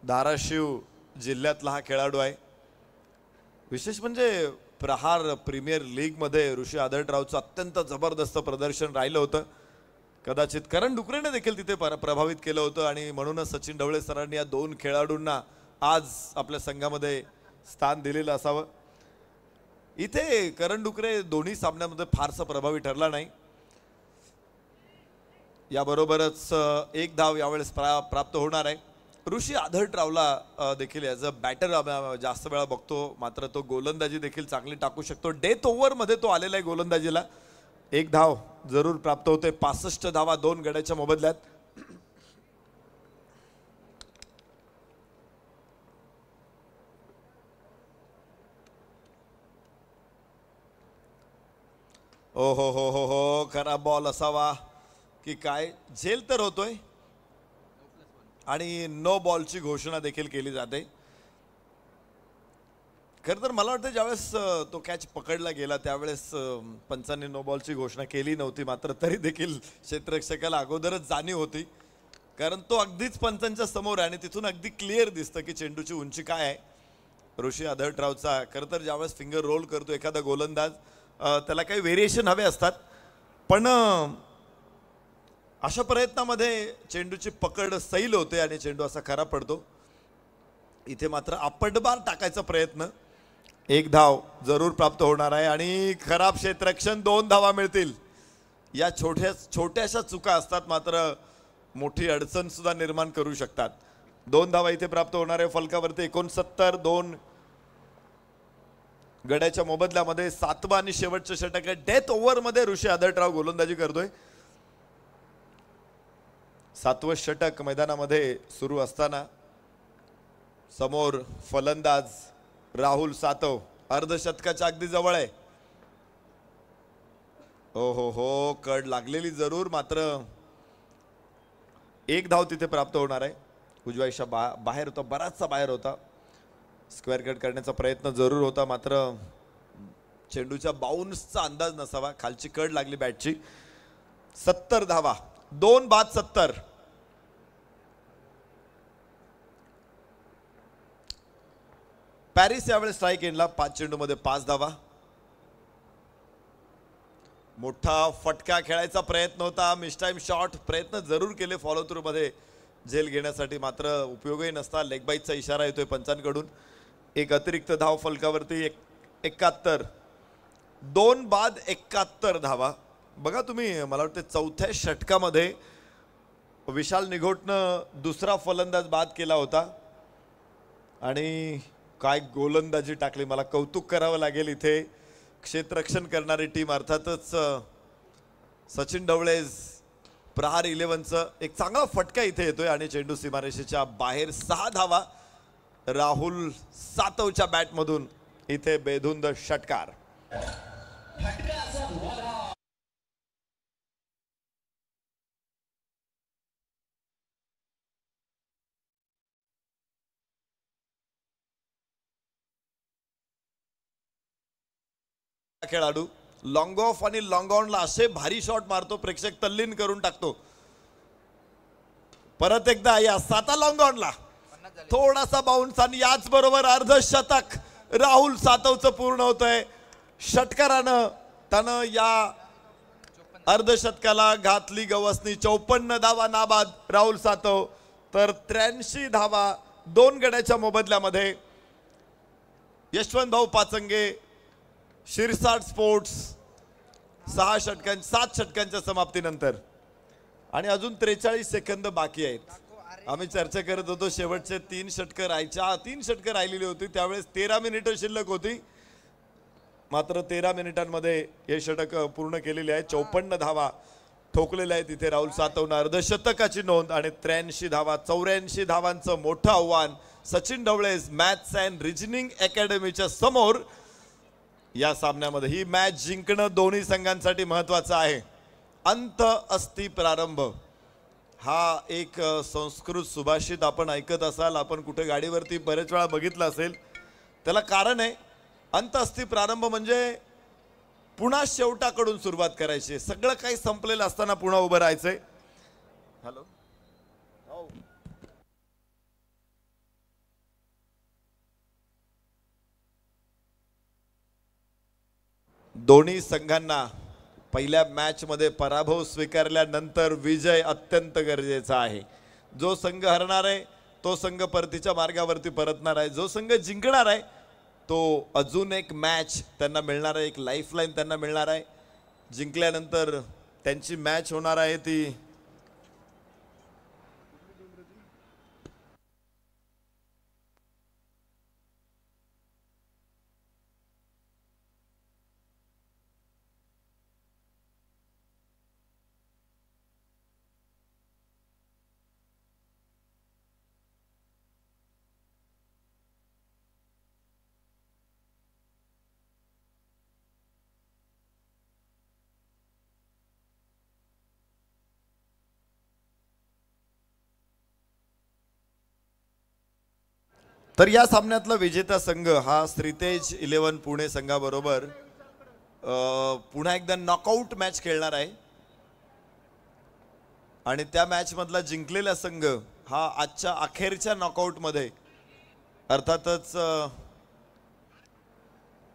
धाराशिव जिल्ह्यातला हा खेळाडू आहे. विशेष म्हणजे प्रहार प्रीमियर लीग मध्ये ऋषी आदटरावचं अत्यंत जबरदस्त प्रदर्शन राहिलं होतं. कदाचित करण डुकरेने देखील तिथे प्रभावित केलं होतं आणि म्हणूनच सचिन ढवळे सरांनी या दोन खेळाडूंना आज आपल्या संघामध्ये स्थान दिलेलं असावं. इथे करण डुकरे दोन्ही सामन्यामध्ये फारसा प्रभावी ठरला नाही. याबरोबरच एक धाव यावेळेस प्राप्त होणार आहे. ऋषी आढळरावला देखील ॲज अ बॅटर जास्त वेळा बघतो, मात्र तो गोलंदाजी देखील चांगली टाकू शकतो. डेथ ओव्हरमध्ये तो आलेला आहे गोलंदाजीला. एक धाव जरूर प्राप्त होते. 65 धावा 2 गड्याच्या मोबदल्यात. ओ हो हो हो हो, खराब बॉल असावा की काय. झेल तर होतोय आणि नो बॉलची घोषणा देखील केली जाते. खरं तर मला वाटतं ज्यावेळेस तो कॅच पकडला गेला त्यावेळेस पंचांनी नो बॉलची घोषणा केली नव्हती, मात्र तरी देखील क्षेत्ररक्षकाला अगोदरच जाणीव होती, कारण तो अगदीच पंचांच्या समोर आहे आणि तिथून अगदी क्लिअर दिसतं की चेंडूची उंची काय आहे. ऋषी आढळरावचा खरं तर ज्यावेळेस फिंगर रोल करतो एखादा गोलंदाज त्याला काही व्हेरिएशन हवे असतात, पण अशा प्रयत्नामध्ये चेंडूची पकड सैल होते आणि चेंडू असा खराब पडतो. इथे मात्र आपटबार टाकायचा प्रयत्न. एक धाव जरूर प्राप्त होणार आहे आणि खराब क्षेत्ररक्षण. 2 धावा मिळतील. या छोट्याशा चुका असतात मात्र मोठी अडचण सुद्धा निर्माण करू शकतात. 2 धावा इथे प्राप्त होणार आहे. फलकावरती 69 2 गड्याच्या मोबदल्यामध्ये 7वा आणि शेवटचं षटक आहे. डेथ ओव्हरमध्ये ऋषी आढळराव गोलंदाजी करतोय. 7वं षटक मैदानामध्ये सुरू असताना समोर फलंदाज राहुल सातव अर्धशतकाच्या अगदी जवळ आहे. हो हो हो, कड लागलेली जरूर, मात्र एक धाव तिथे प्राप्त होणार आहे. उजव्या दिशा बाहेर होता, बराचसा बाहेर होता. स्क्वेअर कट करण्याचा प्रयत्न जरूर होता, मात्र चेंडूच्या बाउन्सचा अंदाज नसावा. खालची कड लागली बॅटची. 70 धावा 2 बाद 70. पॅरिस यावेळेस स्ट्राईक एंडला 5 चेंडूमध्ये 5 धावा. मोठा फटका खेळायचा प्रयत्न होता. मिस टाइम शॉट प्रयत्न जरूर केले फॉलो थ्रू मध्ये झेल घेण्यासाठी, मात्र उपयोगही नसता. लेग बाईटचा इशारा येतोय पंचांकडून. एक अतिरिक्त धाव फलकावरती. 71 2 बाद 71 धावा. बघा तुम्ही, मला वाटतं 4थ्या षटकामध्ये विशाल निघोटनं दुसरा फलंदाज बाद केला होता आणि काय गोलंदाजी टाकली. मला कौतुक करावं लागेल इथे. क्षेत्ररक्षण करणारी टीम अर्थातच सचिन ढवळे प्रहार 11चं एक चांगला फटका इथे येतोय आणि चेंडू सीमारेषेच्या बाहेर. 6 धावा राहुल सातवच्या बॅटमधून. इथे बेधुंद षटकार. खेळाडू लॉंग ऑफ आणि लॉंग ऑनला असे भारी शॉट मारतो, प्रेक्षक तल्लीन करून टाकतो. परत एकदा या 7 लॉंग ऑनला थोडासा बाउन्स आणि याच बरोबर अर्धशतक राहुल सातवचं पूर्ण होतंय. षटकारानं त्यानं या अर्धशतकाला घातली गवसणी. 54 धावा नाबाद राहुल सातव, तर 83 धावा 2 गड्याच्या मोबदल्यामध्ये. यशवंत भाऊ पाचंगे, शिरसाट स्पोर्ट्स 7 षटकांच्या समाप्तीनंतर आणि अजून 43 सेकंद बाकी आहेत. आम्ही चर्चा करत होतो शेवटचे 3 षटकं राहायच्या. 3 षटकं राहिलेली होती त्यावेळेस 13 मिनिटं शिल्लक होती, मात्र 13 मिनिटांमध्ये हे षटक पूर्ण केलेले आहे. 54 धावा ठोकलेल्या आहेत इथे राहुल सातवनं. अर्धशतकाची नोंद आणि 83 धावा. 84 धावांचं मोठं आव्हान Sachin Dhawale maths and reasoning अकॅडमीच्या समोर या सामन्यामध्ये. ही मॅच जिंकणं दोन्ही संघांसाठी महत्वाचं आहे. अंत अस्ति प्रारंभ हा एक संस्कृत सुभाषित आपण ऐकत असाल, आपण कुठे गाडीवरती बरेच वेळा बघितलं असेल. त्याला कारण आहे. अंत अस्ति प्रारंभ म्हणजे पुन्हा शेवटाकडून सुरुवात करायची. सगळं काही संपलेलं असताना पुन्हा उभं राहायचंय. हॅलो, दोन्ही संघांना पहिल्या मॅचमध्ये पराभव स्वीकारल्यानंतर विजय अत्यंत गरजेचा आहे. जो संघ हरणार आहे तो संघ परतीच्या मार्गावरती परतणार आहे. जो संघ जिंकणार आहे तो अजून एक मॅच त्यांना मिळणार आहे, एक लाईफलाईन त्यांना मिळणार आहे. जिंकल्यानंतर त्यांची मॅच होणार आहे ती तर या सामन्यातला विजेता संघ हा श्रीतेज 11 पुणे संघाबरोबर पुन्हा एकदा नॉकआउट मॅच खेळणार आहे. आणि त्या मॅच मधला जिंकलेला संघ हा आजच्या अखेरच्या नॉकआउट मध्ये अर्थातच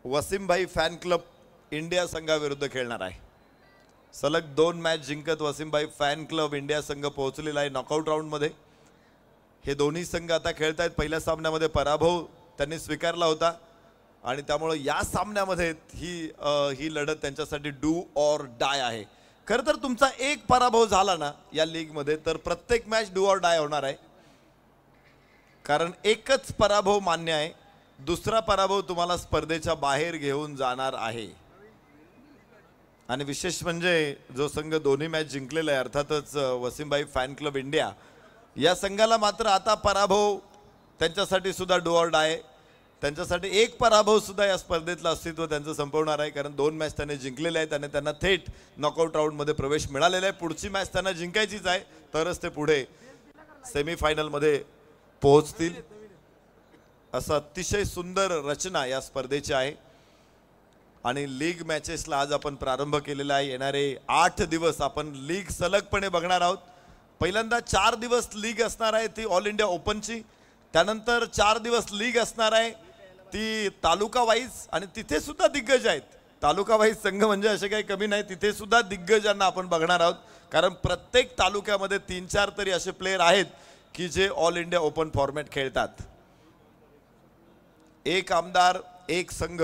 वसीमभाई फॅन क्लब इंडिया संघाविरुद्ध खेळणार आहे. सलग 2 मॅच जिंकत वसीमभाई फॅन क्लब इंडिया संघ पोहोचलेला आहे नॉकआउट राऊंड मध्ये. हे दोन्ही संघ आता खेळत आहेत. पहिल्या सामन्यामध्ये पराभव त्यांनी स्वीकारला होता आणि त्यामुळे या सामन्यामध्ये ही लढत त्यांच्यासाठी डू ऑर डाय आहे. खरं तर तुमचा एक पराभव झाला ना या लीग मध्ये तर प्रत्येक मॅच डू ऑर डाय होणार आहे. कारण एकच पराभव मान्य आहे, दुसरा पराभव तुम्हाला स्पर्धेच्या बाहेर घेऊन जाणार आहे. आणि विशेष म्हणजे जो संघ दोन्ही मॅच जिंकलेला आहे अर्थातच वसीमभाई फॅन क्लब इंडिया, या संघाला मात्र आता पराभव त्यांच्यासाठी सुद्धा डू ऑर डाय. त्यांच्यासाठी एक पराभव सुद्धा या स्पर्धेतलं अस्तित्व त्यांचं संपवणार आहे. कारण 2 मॅच त्यांनी जिंकलेले आहेत आणि त्यांना थेट नॉकआउट राऊंडमध्ये प्रवेश मिळालेला आहे. पुढची मॅच त्यांना जिंकायचीच आहे तरच ते पुढे सेमीफायनलमध्ये पोहोचतील. असं अतिशय सुंदर रचना या स्पर्धेची आहे. आणि लीग मॅचेसला आज आपण प्रारंभ केलेला आहे. येणारे 8 दिवस आपण लीग सलगपणे बघणार आहोत. पहिल्यांदा 4 दिवस लीग असणार आहे ती ऑल इंडिया ओपनची. त्यानंतर 4 दिवस लीग असणार आहे ती तालुका वाईज आणि तिथे सुद्धा दिग्गज आहेत. तालुका वाईज संघ म्हणजे असे काही कमी नाही, तिथे सुद्धा दिग्गजांना आपण बघणार आहोत. कारण प्रत्येक तालुक्यामध्ये 3-4 तरी असे प्लेयर आहेत की जे ऑल इंडिया ओपन फॉर्मॅट खेळतात. एक आमदार एक संघ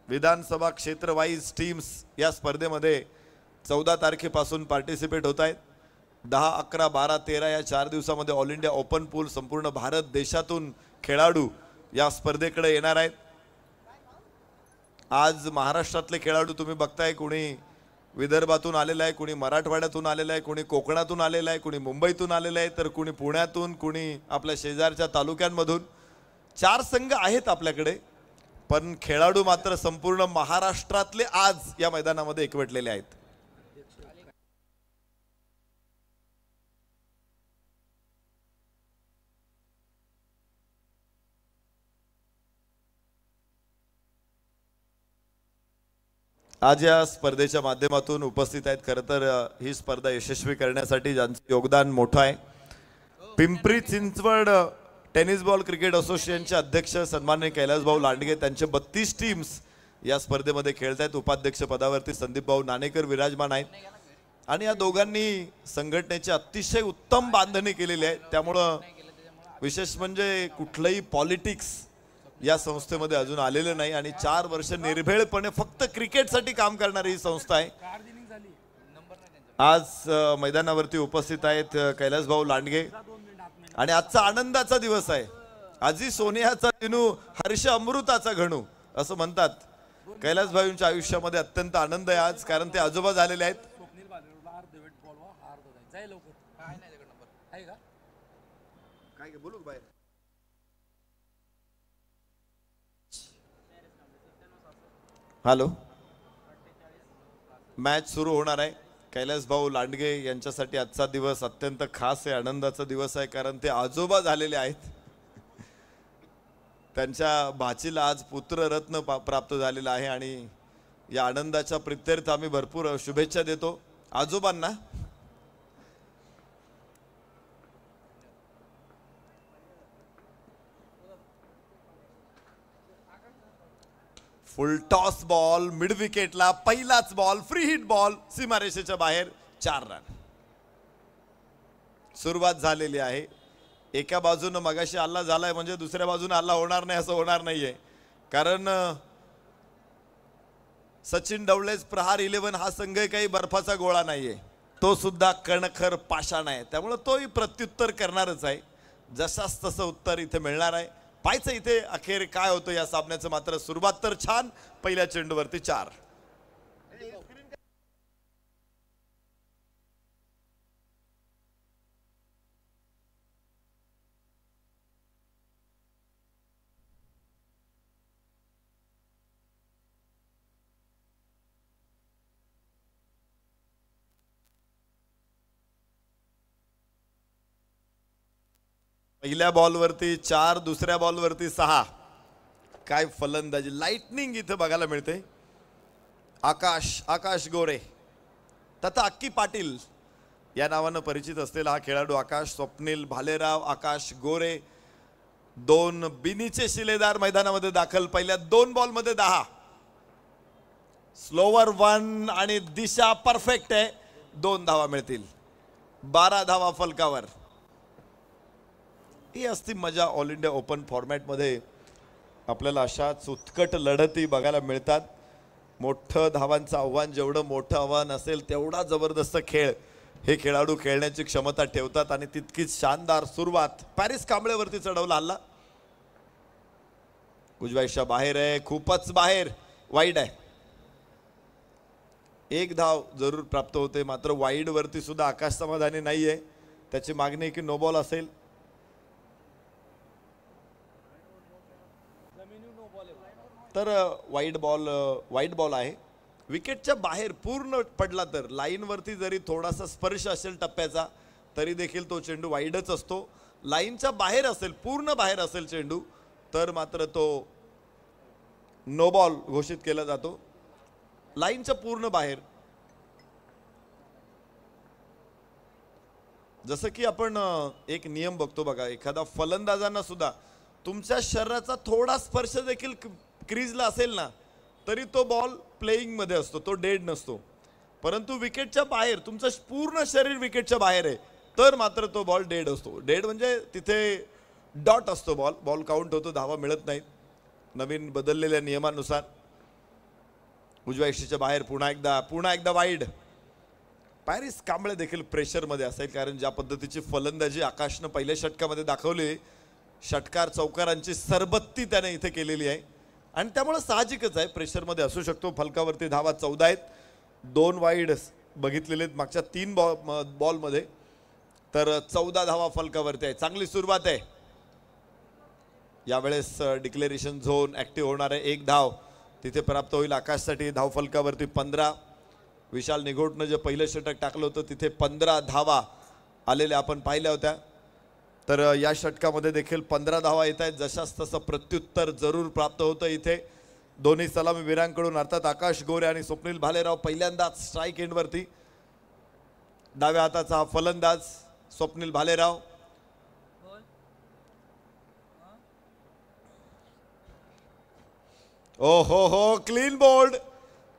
विधानसभा क्षेत्र वाईज टीम्स या स्पर्धेमध्ये 14 तारखेपासून पार्टिसिपेट होत आहेत. 10, 11, 12, 13 या 4 दिवसामध्ये ऑल इंडिया ओपन पूल संपूर्ण भारत देशातून खेळाडू या स्पर्धेकडे येणार आहेत. आज महाराष्ट्रातले खेळाडू तुम्ही बघताय, कोणी विदर्भातून आलेला आहे, कोणी मराठवाड्यातून आलेला आहे, कोणी कोकणातून आलेला आहे, कोणी मुंबईतून आलेला आहे, तर कोणी पुण्यातून, कोणी आपल्या शेजारच्या तालुक्यांमधून. 4 संघ आहेत आपल्याकडे, पण खेळाडू मात्र संपूर्ण महाराष्ट्रातले आज या मैदानामध्ये एकवटलेले आहेत. आज या स्पर्धेच्या माध्यमातून उपस्थित आहेत. खरं तर ही स्पर्धा यशस्वी करण्यासाठी ज्यांचं योगदान मोठं आहे, Pimpri Chinchwad tennis ball cricket असोसिएशनचे अध्यक्ष सन्माननीय कैलासभाऊ लांडगे, त्यांचे 32 टीम्स या स्पर्धेमध्ये खेळत आहेत. उपाध्यक्ष पदावरती संदीप भाऊ नाणेकर विराजमान आहेत आणि या दोघांनी संघटनेची अतिशय उत्तम बांधणी केलेली आहे. त्यामुळं विशेष म्हणजे कुठलंही पॉलिटिक्स या संस्थेमध्ये अजून आलेलं नाही आणि 4 वर्ष निर्भेळपणे फक्त क्रिकेटसाठी काम करणारी ही संस्था आहे. आज मैदानावरती उपस्थित आहेत कैलासभाऊ लांडगे आणि आजचा आनंदाचा दिवस आहे. आजी सोनियाचा दिनू हर्ष अमृताचा घणू असं म्हणतात. कैलासभाऊंच्या आयुष्यामध्ये अत्यंत आनंद आहे आज, कारण ते आजोबा झालेले आहेत. हॅलो, मॅच सुरू होणार आहे. कैलासभाऊ लांडगे यांच्यासाठी आजचा दिवस अत्यंत खास आहे, आनंदाचा दिवस आहे, कारण ते आजोबा झालेले आहेत. त्यांच्या भाचीला आज पुत्ररत्न प्राप्त झालेला आहे आणि या आनंदाच्या प्रित्यर्थ आम्ही भरपूर शुभेच्छा देतो आजोबांना. फुल टॉस बॉल मिड विकेटला, पहिलाच बॉल, फ्री हिट बॉल, सीमारेषेच्या बाहेर, 4 रन. सुरुवात झालेली आहे. एका बाजूने मगाशी हल्ला झालाय म्हणजे दुसऱ्या बाजूने हल्ला होणार नाही असं होणार नाहीये, कारण सचिन ढवळेच प्रहार 11 हा संघ काही बर्फाचा गोळा नाहीये, तो सुद्धा कणखर पाषाण आहे. त्यामुळे तोही प्रत्युत्तर करणारच आहे. जशास तसं उत्तर इथे मिळणार आहे. पाहायचं इथे अखेर काय होतं या सामन्याचं. मात्र सुरुवात तर छान. पहिल्या चेंडूवरती 4. पहिल्या बॉलवरती 4, दुसऱ्या बॉलवरती 6. काय फलंदाजी, लाइटनिंग इथे बघायला मिळते. आकाश गोरे तथा अक्की पाटील या नावानं परिचित असलेला हा खेळाडू आकाश स्वप्नील भालेराव, आकाश गोरे 2 बिनीचे शिलेदार मैदानामध्ये दाखल. पहिल्या 2 बॉलमध्ये 10. स्लोवर 1 आणि दिशा परफेक्ट आहे. 2 धावा मिळतील. 12 धावा फलकावर. ही असती मजा ऑल इंडिया ओपन फॉर्मॅटमध्ये. आपल्याला अशाच उत्कट लढती बघायला मिळतात. मोठं धावांचं आव्हान, जेवढं मोठं आव्हान असेल तेवढा जबरदस्त खेळ हे खेळाडू खेळण्याची क्षमता ठेवतात आणि तितकीच शानदार सुरुवात. पॅरिस कांबळेवरती चढवला हल्ला, उजव्याच्या बाहेर आहे, खूपच बाहेर, वाईड आहे. 1 धाव जरूर प्राप्त होते. मात्र वाईड वरती सुद्धा आकाश समाधानी नाहीये. त्याची मागणी की नो बॉल असेल. तर वाईड बॉल आहे. विकेटच्या बाहेर पूर्ण पडला तर, लाईनवरती जरी थोडासा स्पर्श असेल टप्प्याचा तरी देखील तो चेंडू वाईडच असतो. लाईनच्या बाहेर असेल, पूर्ण बाहेर असेल चेंडू, तर मात्र तो नो बॉल घोषित केला जातो. लाईनच्या पूर्ण बाहेर, जसं की आपण एक नियम बघतो बघा, एखादा फलंदाजांना सुद्धा तुमच्या शरीराचा थोडा स्पर्श देखील क्रीजला असेल ना तरी तो बॉल प्लेइंग मध्ये असतो, तो डेड नसतो. परंतु विकेटच्या बाहेर, तुमचं पूर्ण शरीर विकेटच्या बाहेर आहे तर मात्र तो बॉल डेड असतो. डेड म्हणजे तिथे डॉट असतो, बॉल काउंट होतो, धावा मिळत नाहीत नवीन बदललेल्या नियमानुसार. उजव्या यष्टीच्या बाहेर पुन्हा एकदा वाईड. पॅरिस कांबळे देखील प्रेशरमध्ये असेल, कारण ज्या पद्धतीची फलंदाजी आकाशनं पहिल्या षटकामध्ये दाखवली, षटकार चौकारांची सरबत्ती त्याने इथे केलेली आहे आणि त्यामुळे साहजिकच आहे प्रेशरमध्ये असू शकतो. फलकावरती धावा 14 आहेत. 2 वाईड बघितलेले आहेत मागच्या 3 बॉलमध्ये, तर 14 धावा फलकावरती आहे. चांगली सुरुवात आहे. यावेळेस डिक्लेरेशन झोन ऍक्टिव्ह होणार आहे. 1 धाव तिथे प्राप्त होईल आकाशसाठी. धाव फलकावरती 15. विशाल निघोटनं जे पहिलं षटक टाकलं होतं तिथे 15 धावा आलेल्या आपण पाहिल्या होत्या. तर या षटकामध्ये देखील 15 धावा येत आहेत. जशास तसं प्रत्युत्तर जरूर प्राप्त होतं इथे दोन्ही सलामीवीरांकडून, अर्थात आकाश गोरे आणि स्वप्नील भालेराव. पहिल्यांदाच स्ट्राईक एंडवरती डाव्या हाताचा हा फलंदाज स्वप्नील भालेराव. ओ हो, क्लीन बोर्ड,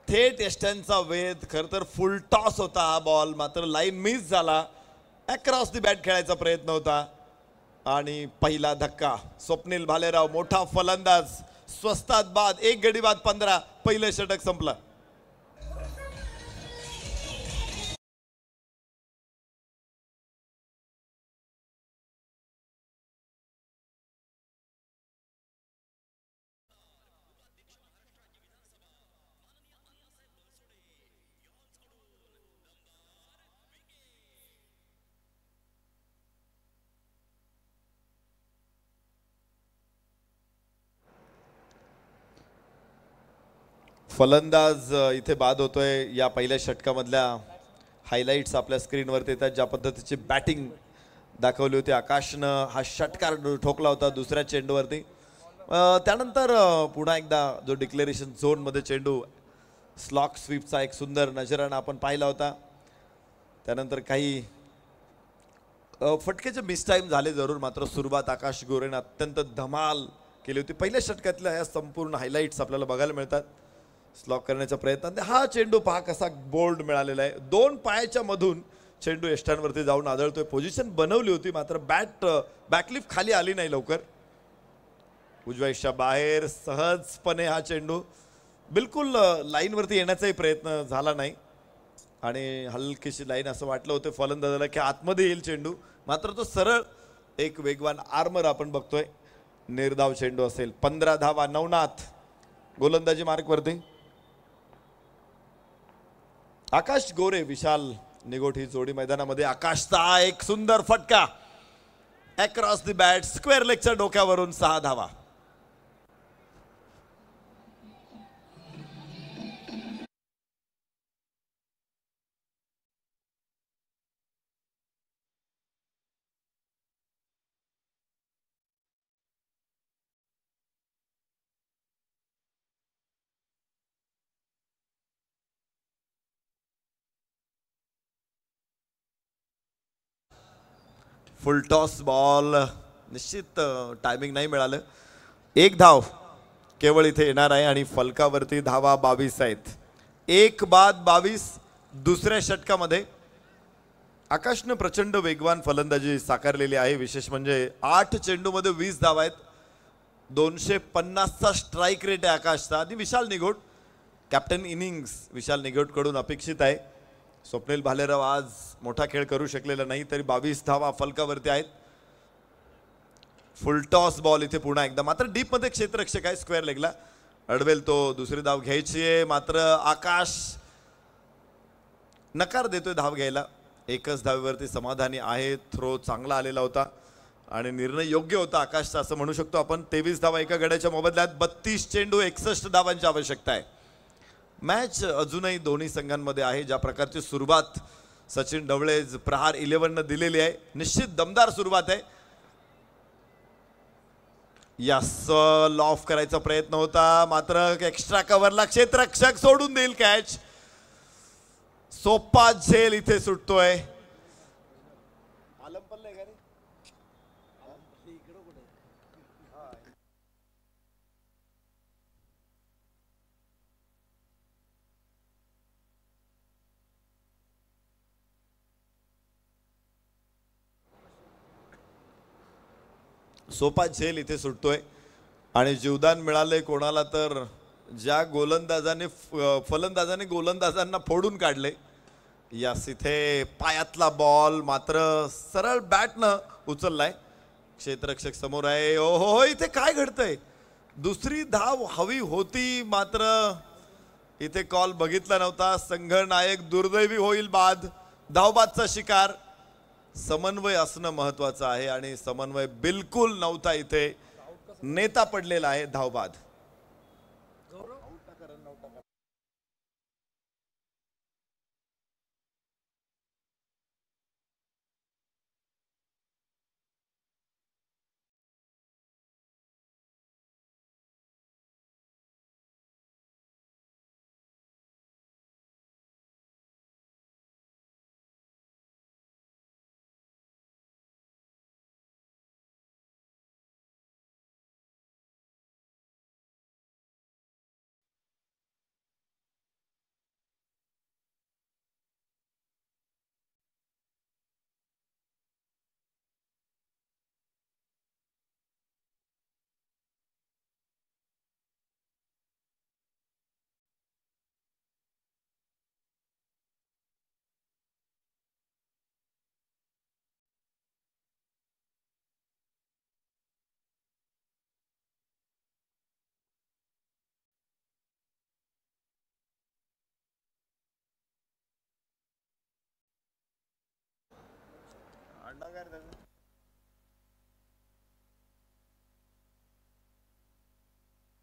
थेट यष्ट्यांचा वेध. खरं तर फुल टॉस होता हा बॉल, मात्र लाईन मिस झाला. अक्रॉस दी बॅट खेळायचा प्रयत्न होता आणि पहिला धक्का. स्वप्नील भालेराव मोठा फलंदाज, स्वस्तात बाद, 1 गडी बाद 15. पहिलं षटक संपलं. फलंदाज इथे बाद होतोय. या पहिल्या षटकामधल्या हायलाइट्स आपल्या स्क्रीनवरती येतात. ज्या पद्धतीची बॅटिंग दाखवली होती आकाशनं, हा षटकार ठोकला होता दुसऱ्या चेंडूवरती. त्यानंतर पुन्हा एकदा जो डिक्लेरेशन झोनमध्ये चेंडू स्लॉक स्वीपचा एक सुंदर नजराणा आपण पाहिला होता. त्यानंतर काही फटकेचे मिसटाईम झाले जरूर, मात्र सुरुवात आकाश गोरेनं अत्यंत धमाल केली होती. पहिल्या षटकातल्या ह्या संपूर्ण हायलाइट्स आपल्याला बघायला मिळतात. स्लॉक करण्याचा प्रयत्न, हा चेंडू पहा कसा बोल्ड मिळालेला आहे. 2 पायाच्या मधून चेंडू यष्टांवरती जाऊन आदळतोय. पोझिशन बनवली होती मात्र बॅकलिफ्ट खाली आली नाही लवकर. उजव्या इशा बाहेर सहजपणे हा चेंडू बिलकुल लाईनवरती येण्याचाही प्रयत्न झाला नाही आणि हलकीशी लाईन असं वाटलं होतं फलंदाजाला की आतमध्ये येईल चेंडू, मात्र तो सरळ एक वेगवान आर्मर आपण बघतोय. निर्धाव चेंडू असेल. 15 धावा. नवनाथ गोलंदाजी मार्कवरती. आकाश गोरे विशाल निगोट ही जोडी मैदानामध्ये. आकाशचा एक सुंदर फटका अक्रॉस द बॅट, स्क्वेअर लेगच्या डोक्यावरून 6 धावा. फुल टॉस बॉल, निश्चित टायमिंग नाही मिळालं. 1 धाव केवळ इथे येणार आहे आणि फलकावरती धावा 22 आहेत. 1 बाद 22. दुसऱ्या षटकामध्ये आकाशनं प्रचंड वेगवान फलंदाजी साकारलेली आहे. विशेष म्हणजे 8 चेंडूमध्ये 20 धावा आहेत. 250चा स्ट्राईक रेट आहे आकाशचा. आणि विशाल निगोट कॅप्टन इनिंग्स विशाल निगोटकडून अपेक्षित आहे. स्वप्नील भालेराव आज मोठा खेळ करू शकलेला नाही तरी 22 धावा फलकावरती आहेत. फुल टॉस बॉल इथे पुन्हा एकदा, मात्र डीप मध्ये क्षेत्ररक्षक आहे. स्क्वेअर लेगला अडवेल तो. दुसरी धाव घ्यायची आहे मात्र आकाश नकार देतोय धाव घ्यायला. एकच धावेवरती समाधानी आहे. थ्रो चांगला आलेला होता आणि निर्णय योग्य होता आकाशचा असं म्हणू शकतो आपण. 23 धावा एका गड्याच्या मोबदल्यात. 32 चेंडू 61 धावांची आवश्यकता आहे. मॅच अजूनही दोन्ही संघांमध्ये आहे. ज्या प्रकारची सुरुवात सचिन ढवळे प्रहार 11 दिलेली आहे, निश्चित दमदार सुरुवात आहे. यास लॉफ करायचा प्रयत्न होता मात्र एक्स्ट्रा कव्हरला क्षेत्ररक्षक सोडून देईल कॅच. सोपा झेल इथे सुटतोय. सोपा झेल इथे सुटतोय आणि जीवदान मिळालंय कोणाला तर ज्या गोलंदाजाने फलंदाजाने गोलंदाजांना फोडून काढले. यास इथे पायातला बॉल मात्र सरळ बॅटनं उचललाय. क्षेत्ररक्षक समोर आहे. ओहो, इथे काय घडतंय? दुसरी धाव हवी होती मात्र इथे कॉल बघितला नव्हता. संघनायक दुर्दैवी होईल बाद. धावबादचा शिकार. समन्वय असणं महत्वाचं आहे आणि समन्वय बिलकुल नव्हता इथे. नेता पडलेला आहे. धावबाद.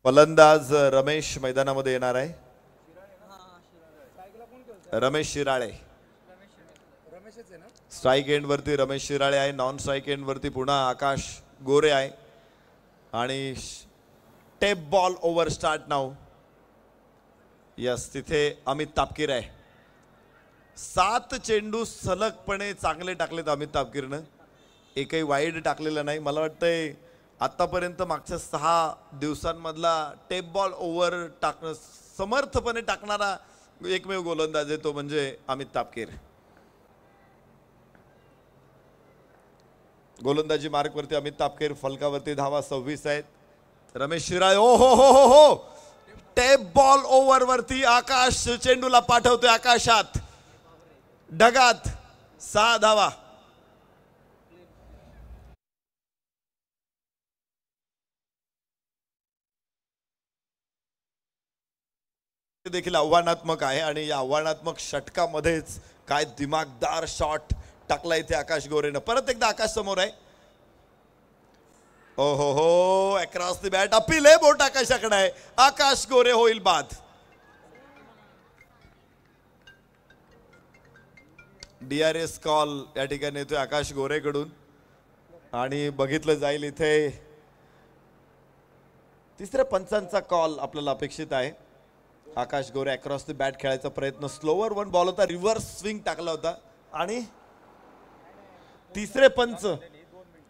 फलंदाज रमेश मैदानामध्ये येणार आहे. रमेश शिराळे स्ट्राइक एंड वरती रमेश शिराळे आहे. नॉन स्ट्राइक एंड वरती पुन्हा आकाश गोरे आहे आणि टेप बॉल ओव्हर स्टार्ट नाव. यस, तिथे अमित तापकीर आहे. 7 चेंडू सलगपणे चांगले टाकलेत अमित तापकीरनं. एकही वाईड टाकलेलं नाही. मला वाटतंय आतापर्यंत मागच्या 6 दिवसांमधला टेप बॉल ओव्हर टाकणं समर्थपणे टाकणारा एकमेव गोलंदाज आहे तो म्हणजे अमित तापकीर. गोलंदाजी मार्कवरती अमित तापकीर, फलकावरती धावा 26 आहेत. रमेश शिराळे ओ हो हो हो हो टेप बॉल ओव्हर वरती आकाश चेंडूला पाठवतोय आकाशात, ढगात 6 धावा. देखील आव्हानात्मक आहे आणि या आव्हानात्मक षटकामध्येच काय दिमागदार शॉट टाकला इथे आकाश गोरेनं. परत एकदा आकाश समोर आहे. ओ हो हो अक्रॉस द बॅट अपील आहे, बोट आकाशाकडे आहे. आकाश गोरे होईल बाद. DRS कॉल या ठिकाणी येतोय आकाश गोरेकडून आणि बघितलं जाईल इथे तिसऱ्या पंचांचा कॉल आपल्याला अपेक्षित आहे. आकाश गोरे अक्रॉस द बॅट खेळायचा प्रयत्न, स्लोवर 1 बॉल होता, रिव्हर्स स्विंग टाकला होता आणि तिसरे पंच.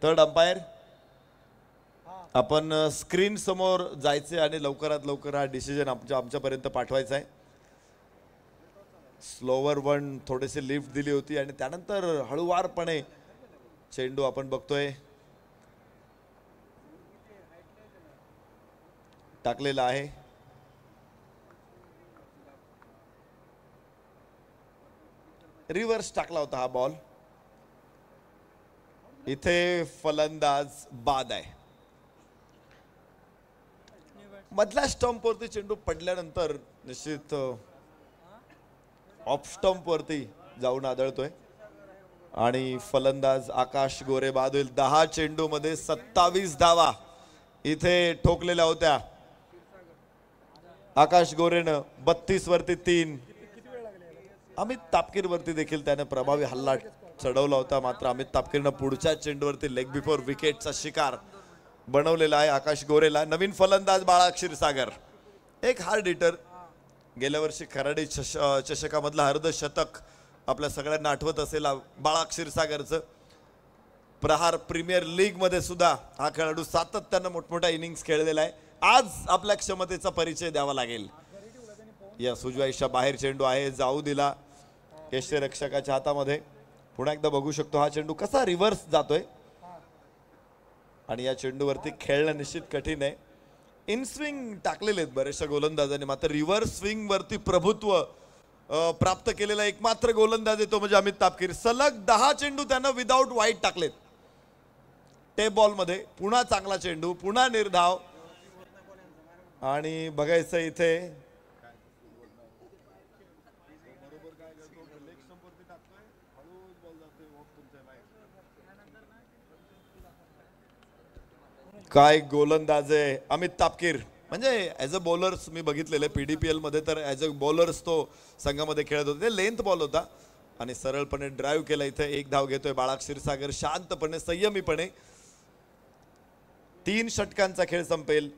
थर्ड अंपायर आपण स्क्रीन समोर जायचे आणि लवकरात लवकर हा डिसिजन आमच्यापर्यंत पाठवायचा आहे. स्लोवर 1 थोडेसे लिफ्ट दिली होती आणि त्यानंतर हळूवारपणे चेंडू आपण बघतोय टाकलेला आहे. रिव्हर्स टाकला होता हा बॉल. इथे फलंदाज बाद आहे. मधल्या स्टंप वरती चेंडू पडल्यानंतर निश्चित ऑफ स्टंप वरती जाऊन आदळतोय आणि फलंदाज आकाश गोरे बाद होईल. 10 चेंडू मध्ये 27 धावा इथे ठोकलेल्या होत्या. आकाश गोरेनं 32 वरती 3. अमित तापकीर वरती देखील त्याने प्रभावी हल्ला चढवला होता, मात्र अमित तापकीरनं पुढच्या चेंडूवरती लेग बिफोर विकेटचा शिकार बनवलेला आहे आकाश गोरेला. नवीन फलंदाज बाळा क्षीरसागर, एक हार्ड हिटर. गेल्या वर्षी खराडी चषकामधला अर्धशतक आपल्या सगळ्यांना आठवत असेल बाळा क्षीरसागरचं. प्रहार प्रीमियर लीग मध्ये सुद्धा हा खेळाडू सातत्यानं मोठमोठ्या इनिंग्स खेळलेला आहे. आज आपल्या क्षमतेचा परिचय द्यावा लागेल. या सुजवाईच्या बाहेर चेंडू आहे, जाऊ दिला यष्टीरक्षकाच्या हातामध्ये. पुन्हा एकदा बघू शकतो हा चेंडू कसा रिव्हर्स जातोय आणि या चेंडूवरती खेळणं निश्चित कठीण आहे. इन स्विंग टाकलेले आहेत बरेचशा गोलंदाजांनी, मात्र रिव्हर्स स्विंग वरती प्रभुत्व प्राप्त केलेला एकमात्र गोलंदाज आहे तो म्हणजे अमित तापकीर. सलग 10 चेंडू त्यानं विदाऊट वाईट टाकलेत टेप बॉल मध्ये. पुन्हा चांगला चेंडू, पुन्हा निर्धाव आणि बघायचं इथे काय गोलंदाज आहे अमित तापकीर. म्हणजे ॲज अ बॉलर्स मी बघितलेलं PDPL मध्ये, तर ॲज अ बॉलर्स तो संघामध्ये खेळत होते. लेंथ बॉल होता आणि सरळपणे ड्राईव्ह केला. इथे 1 धाव घेतोय बाळा क्षीरसागर शांतपणे संयमीपणे. 3 षटकांचा खेळ संपेल.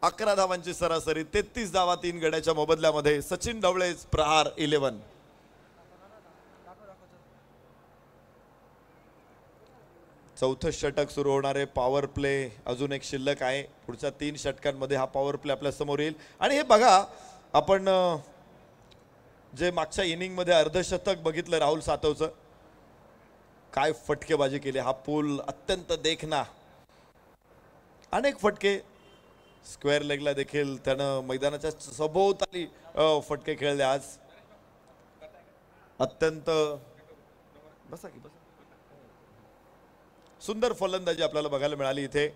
11 धावांची सरासरी, 33 धावा 3 गड्याच्या मोबदल्यामध्ये. सचिन ढवळे प्रहार 11. चौथं षटक सुरू होणार आहे. पॉवर प्ले अजून एक शिल्लक आहे. पुढच्या 3 षटकांमध्ये हा पॉवर प्ले आपल्या समोर येईल. आणि हे बघा, आपण जे मागच्या इनिंग मध्ये अर्धशतक बघितलं राहुल सातवचं, काय फटकेबाजी केली. हा पूल अत्यंत देखना, अनेक फटके. स्क्वेअर लेगला देखील त्यानं मैदानाच्या सभोवताली फटके खेळले आज. अत्यंत बसा की बसा सुंदर फलंदाजी आपल्याला बघायला मिळाली इथे.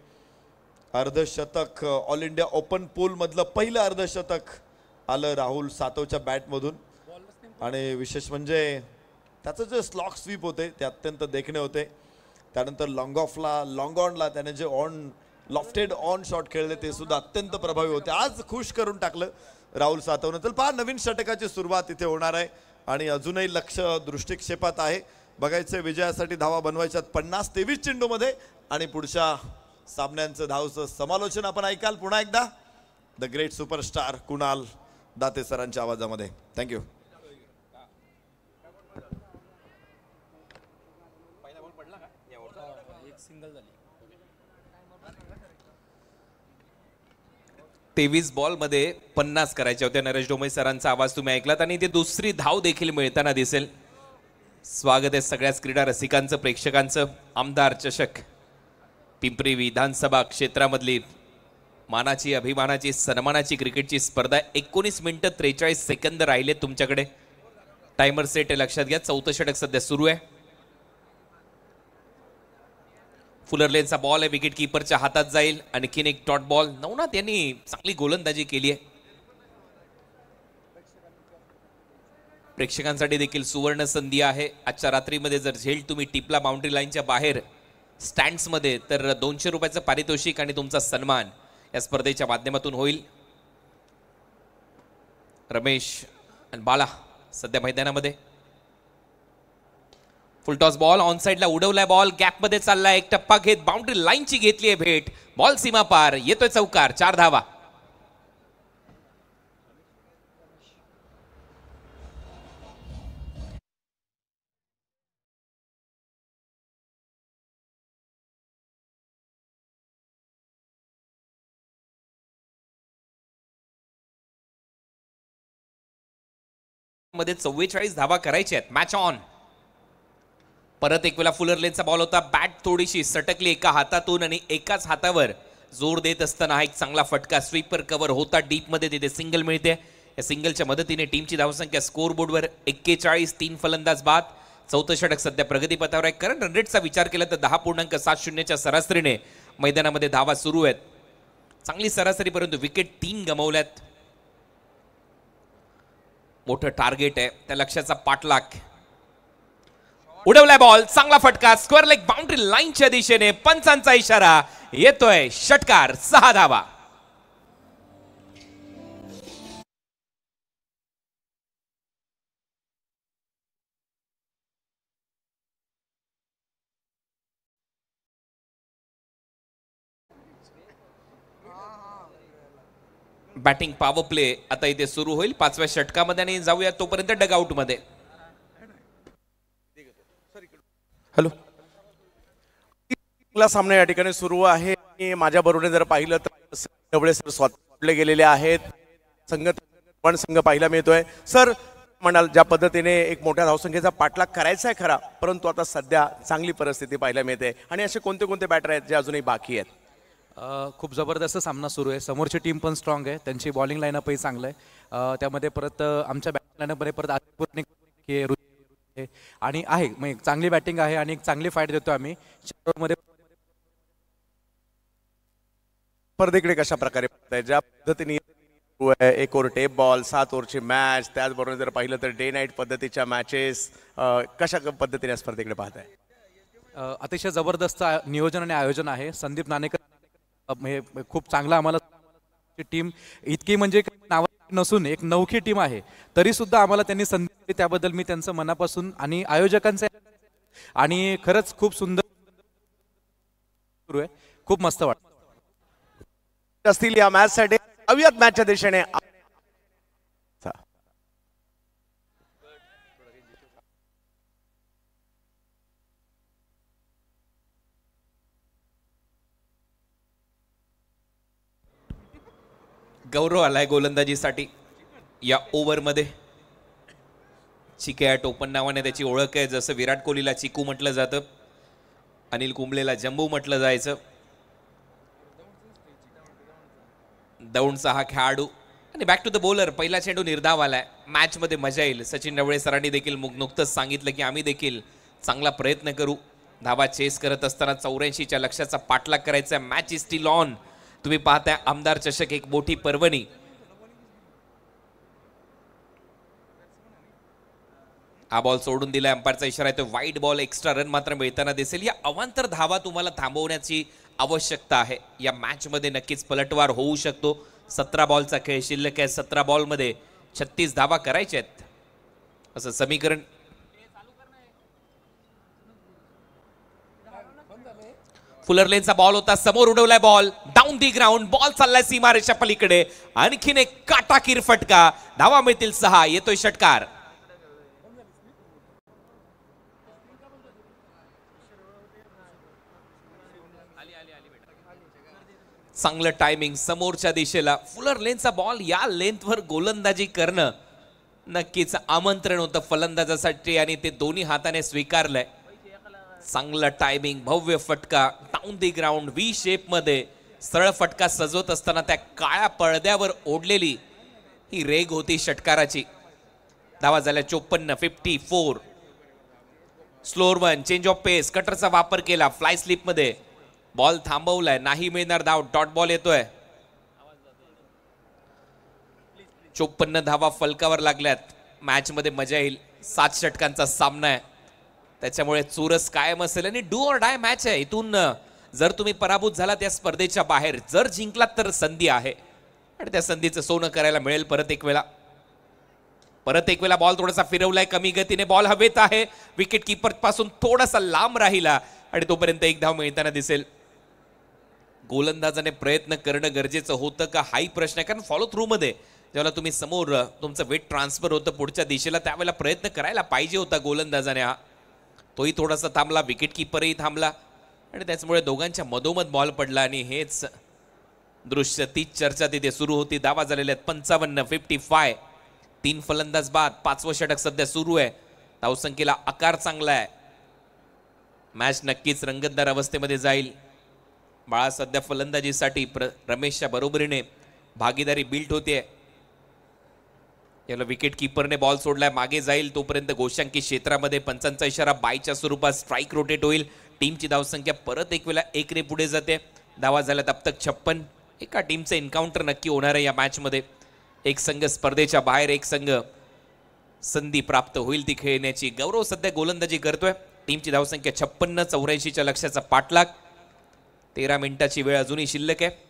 अर्धशतक ऑल इंडिया ओपन पूल मधलं पहिलं अर्धशतक आलं राहुल सातवच्या बॅटमधून. आणि विशेष म्हणजे त्याचं जे स्लॉक स्वीप होते ते अत्यंत देखणे होते. त्यानंतर लॉंग ऑफला, लॉंग ऑनला त्याने जे ऑन लॉफ्टेड ऑन शॉट खेळले ते सुद्धा अत्यंत प्रभावी होते. आज खुश करून टाकलं राहुल सातवनं. तर पहा, नवीन षटकाची सुरुवात इथे होणार आहे आणि अजूनही लक्ष दृष्टिक्षेपात आहे. बघायचं विजयासाठी धावा बनवायच्यात 50-23 चेंडूमध्ये. आणि पुढच्या सामन्यांचं धावचं समालोचन आपण ऐकाल पुन्हा एकदा the great superstar Kunal Date सरांच्या आवाजामध्ये. थँक्यू. सिंगल झाली. 23 बॉल मध्ये 50 करायचे होते. नरेश डोमे सरांचा आवाज तुम्ही ऐकलात आणि ते दुसरी धाव देखील मिळताना दिसेल. स्वागत आहे सगळ्याच क्रीडा रसिकांचं, प्रेक्षकांचं. आमदार चषक पिंपरी विधानसभा क्षेत्रामधली मानाची, अभिमानाची, सन्मानाची क्रिकेटची स्पर्धा. 19 मिनिटं 43 सेकंद राहिले तुमच्याकडे. टायमर सेट लक्षात घ्या. चौथं षटक सध्या सुरू आहे. फुलर लेनचा बॉल आहे, विकेट कीपरच्या हातात जाईल. आणखीन एक डॉट बॉल. नवनाथ यांनी चांगली गोलंदाजी केली आहे. प्रेक्षकांसाठी देखील सुवर्ण संधी आहे. आजच्या रात्रीमध्ये जर झेल तुम्ही टिपला बाउंड्री लाईनच्या बाहेर स्टँड्स मध्ये, तर 200 रुपयाचं पारितोषिक आणि तुमचा सन्मान या स्पर्धेच्या माध्यमातून होईल. रमेश आणि बाला सध्या मैदानामध्ये. फुलटॉस बॉल ऑन साइडला उडवलाय. बॉल गॅप मध्ये चाललाय. एक टप्पा घेत बाउंड्री लाईनची घेतली आहे भेट. बॉल सीमा पार. येतोय चौकार. 4 धावा. मध्ये 44 धावा करायच्या आहेत. Match on. परत एक वेळा फुलर लेनचा बॉल होता. बॅट थोडीशी सटकली एका हातातून आणि एकाच हातावर जोर देत असताना एक चांगला फटका. स्वीपर कव्हर होता डीप मध्ये, तिथे सिंगल मिळते. या सिंगलच्या मदतीने टीमची धावसंख्या स्कोर बोर्डवर 41. 3 फलंदाज बाद. चौथं षटक सध्या प्रगतीपथावर आहे. करंट रन रेटचा विचार केला तर 10.70च्या सरासरीने मैदानामध्ये धावा सुरू आहेत. चांगली सरासरी, परंतु विकेट 3 गमावल्यात. मोठं टार्गेट आहे, त्या लक्ष्याचा पाठलाग. उडवलाय बॉल. चांगला फटका. स्क्वेअर लेग बाउंड्री लाईनच्या दिशेने. पंचांचा इशारा. येतोय षटकार. 6 धावा. बॅटिंग पॉवर प्ले आता इथे सुरू होईल 5व्या षटकामध्ये आणि जाऊया तोपर्यंत डगआउट मध्ये. हॅलो. सामना या ठिकाणी सुरू आहे आणि माझ्या बरोबर जर पाहिलं तर ढवळे सर स्वतः गेलेले आहेत. संघ पाहायला मिळतोय. सर म्हणाल ज्या पद्धतीने एक मोठ्या धावसंख्येचा पाठलाग करायचा आहे खरा, परंतु आता सध्या चांगली परिस्थिती पाहायला मिळते. आणि असे कोणते कोणते बॅटर आहेत जे अजूनही बाकी आहेत? खूप जबरदस्त सामना सुरू आहे. समोरची टीम पण स्ट्रॉंग आहे. त्यांची बॉलिंग लाईनअपही चांगलं आहे. त्यामध्ये परत आमच्या बॅटिंग लाईनअपमध्ये परत आणि आहे मग चांगली बॅटिंग आहे आणि एक चांगली फाईट देतो आम्ही मध्ये. स्पर्धेकडे कशा प्रकारे ज्या पद्धतीने एक ओव्हर टेप बॉल, 7 ओव्हरची मॅच, त्याचबरोबर जर पाहिलं तर डे नाईट पद्धतीच्या मॅचेस, कशा पद्धतीने स्पर्धेकडे पाहताय? अतिशय जबरदस्त नियोजन आणि आयोजन आहे. संदीप नाणेकर खूप चांगला आम्हाला टीम इतकी म्हणजे नाव नसून एक नवखी टीम आहे तरी सुद्धा आम्हाला त्यांनी संधी दिली, त्याबद्दल मी त्यांचं मनापासून आणि आयोजकांचे आणि खरंच खूप सुंदर सुरू आहे. खूप मस्त वाटतं असतील या मॅच साठी. अवियात मॅचच्या दिशेने गौरव आलाय गोलंदाजीसाठी या ओव्हरमध्ये. चिके टोपण नावाने त्याची ओळख आहे. जसं विराट कोहलीला चिकू म्हटलं जातं, अनिल कुंबलेला जंबू म्हटलं जायचं. दौंडचा हा खेळाडू आणि बॅक टू द बॉलर. पहिला चेंडू निर्धाव आलाय. मॅच मध्ये मजा येईल. सचिन ढवळे सरांनी देखील नुकतंच सांगितलं की आम्ही देखील चांगला प्रयत्न करू. धावा चेस करत असताना 84च्या लक्ष्याचा पाठलाग करायचा. Match is steel on. तुम्ही पाहताय आमदार चषक एक मोठी पर्वणी. हा बॉल सोडून दिलाय. अंपायरचा इशारा येतो वाईड बॉल. एक्स्ट्रा रन मात्र मिळताना दिसेल. या अवांतर धावा तुम्हाला थांबवण्याची आवश्यकता आहे. या मॅच मध्ये नक्कीच पलटवार होऊ शकतो. 17 बॉलचा खेळ शिल्लक आहे. 17 बॉल मध्ये 36 धावा करायच्या आहेत असं समीकरण. फुलर लेनचा बॉल होता. समोर उडवलाय ball. Down the ground. Ball चाललाय सीमारेषा पलीकडे. आणखीन एक काटाकीर फटका. धावा मिळतील 6. येतोय षटकार. चांगलं टायमिंग समोरच्या दिशेला फुलर लेनचा बॉल या लेंथवर गोलंदाजी करणं नक्कीच आमंत्रण होतं फलंदाजासाठी आणि ते दोन्ही हाताने स्वीकारलंय. चांगला टायमिंग भव्य फटका down the ground V shape मध्ये सरळ फटका सजवत असताना त्या काळ्या पडद्यावर ओढलेली ही रेग होती षटकाराची. धावा झाल्या 54 54. स्लोअर वन चेंज ऑफ पेस कटरचा वापर केला फ्लाय स्लिप मध्ये बॉल थांबवलाय नाही मिळणार धाव डॉट बॉल येतोय. 54 धावा फलकावर लागल्यात. मॅच मध्ये मजा येईल 7 षटकांचा सामना आहे त्याच्यामुळे चुरस कायम असेल आणि डू ऑर डाय मॅच आहे. इथून जर तुम्ही पराभूत झाला त्या स्पर्धेच्या बाहेर जर जिंकलात तर संधी आहे आणि त्या संधीचं सोनं करायला मिळेल. परत एक वेळा बॉल थोडासा फिरवलाय कमी गतीने बॉल हवेत आहे विकेट कीपर पासून थोडासा लांब राहिला आणि तोपर्यंत एक धाव मिळताना दिसेल. गोलंदाजाने प्रयत्न करणं गरजेचं होतं का हाही प्रश्न आहे कारण फॉलो थ्रू मध्ये जेव्हा तुम्ही समोर तुमचं वेट ट्रान्सफर होतं पुढच्या दिशेला त्यावेळेला प्रयत्न करायला पाहिजे होता गोलंदाजाने. हा तोही थोडासा थांबला विकेट कीपरही थांबला आणि त्याच्यामुळे दोघांच्या मधोमध बॉल पडला आणि हेच दृश्य तीच चर्चा तिथे सुरू होती. धावा झालेल्या आहेत 55 55. 3 फलंदाज बाद 5वं षटक सध्या सुरू आहे. धावसंख्येला आकार चांगला आहे. मॅच नक्कीच रंगतदार अवस्थेमध्ये जाईल. बाळा सध्या फलंदाजीसाठी रमेशच्या बरोबरीने भागीदारी बिल्ट होते. याला विकेट कीपरने बॉल सोडलाय मागे जाईल तोपर्यंत गोशांकी क्षेत्रामध्ये पंचांचा इशारा बायच्या स्वरूपात स्ट्राईक रोटेट होईल. टीमची धावसंख्या परत एक वेळा 1 ने पुढे जाते. धावा झाल्यात अब तक 56. एका टीमचं एन्काउंटर नक्की होणार आहे या मॅच मध्ये. एक संघ स्पर्धेच्या बाहेर एक संघ संधी प्राप्त होईल ती खेळण्याची. गौरव सध्या गोलंदाजी करतोय. टीमची धावसंख्या 56 84च्या लक्ष्याचा पाठलाग. 13 मिनिटाची वेळ अजूनही शिल्लक आहे.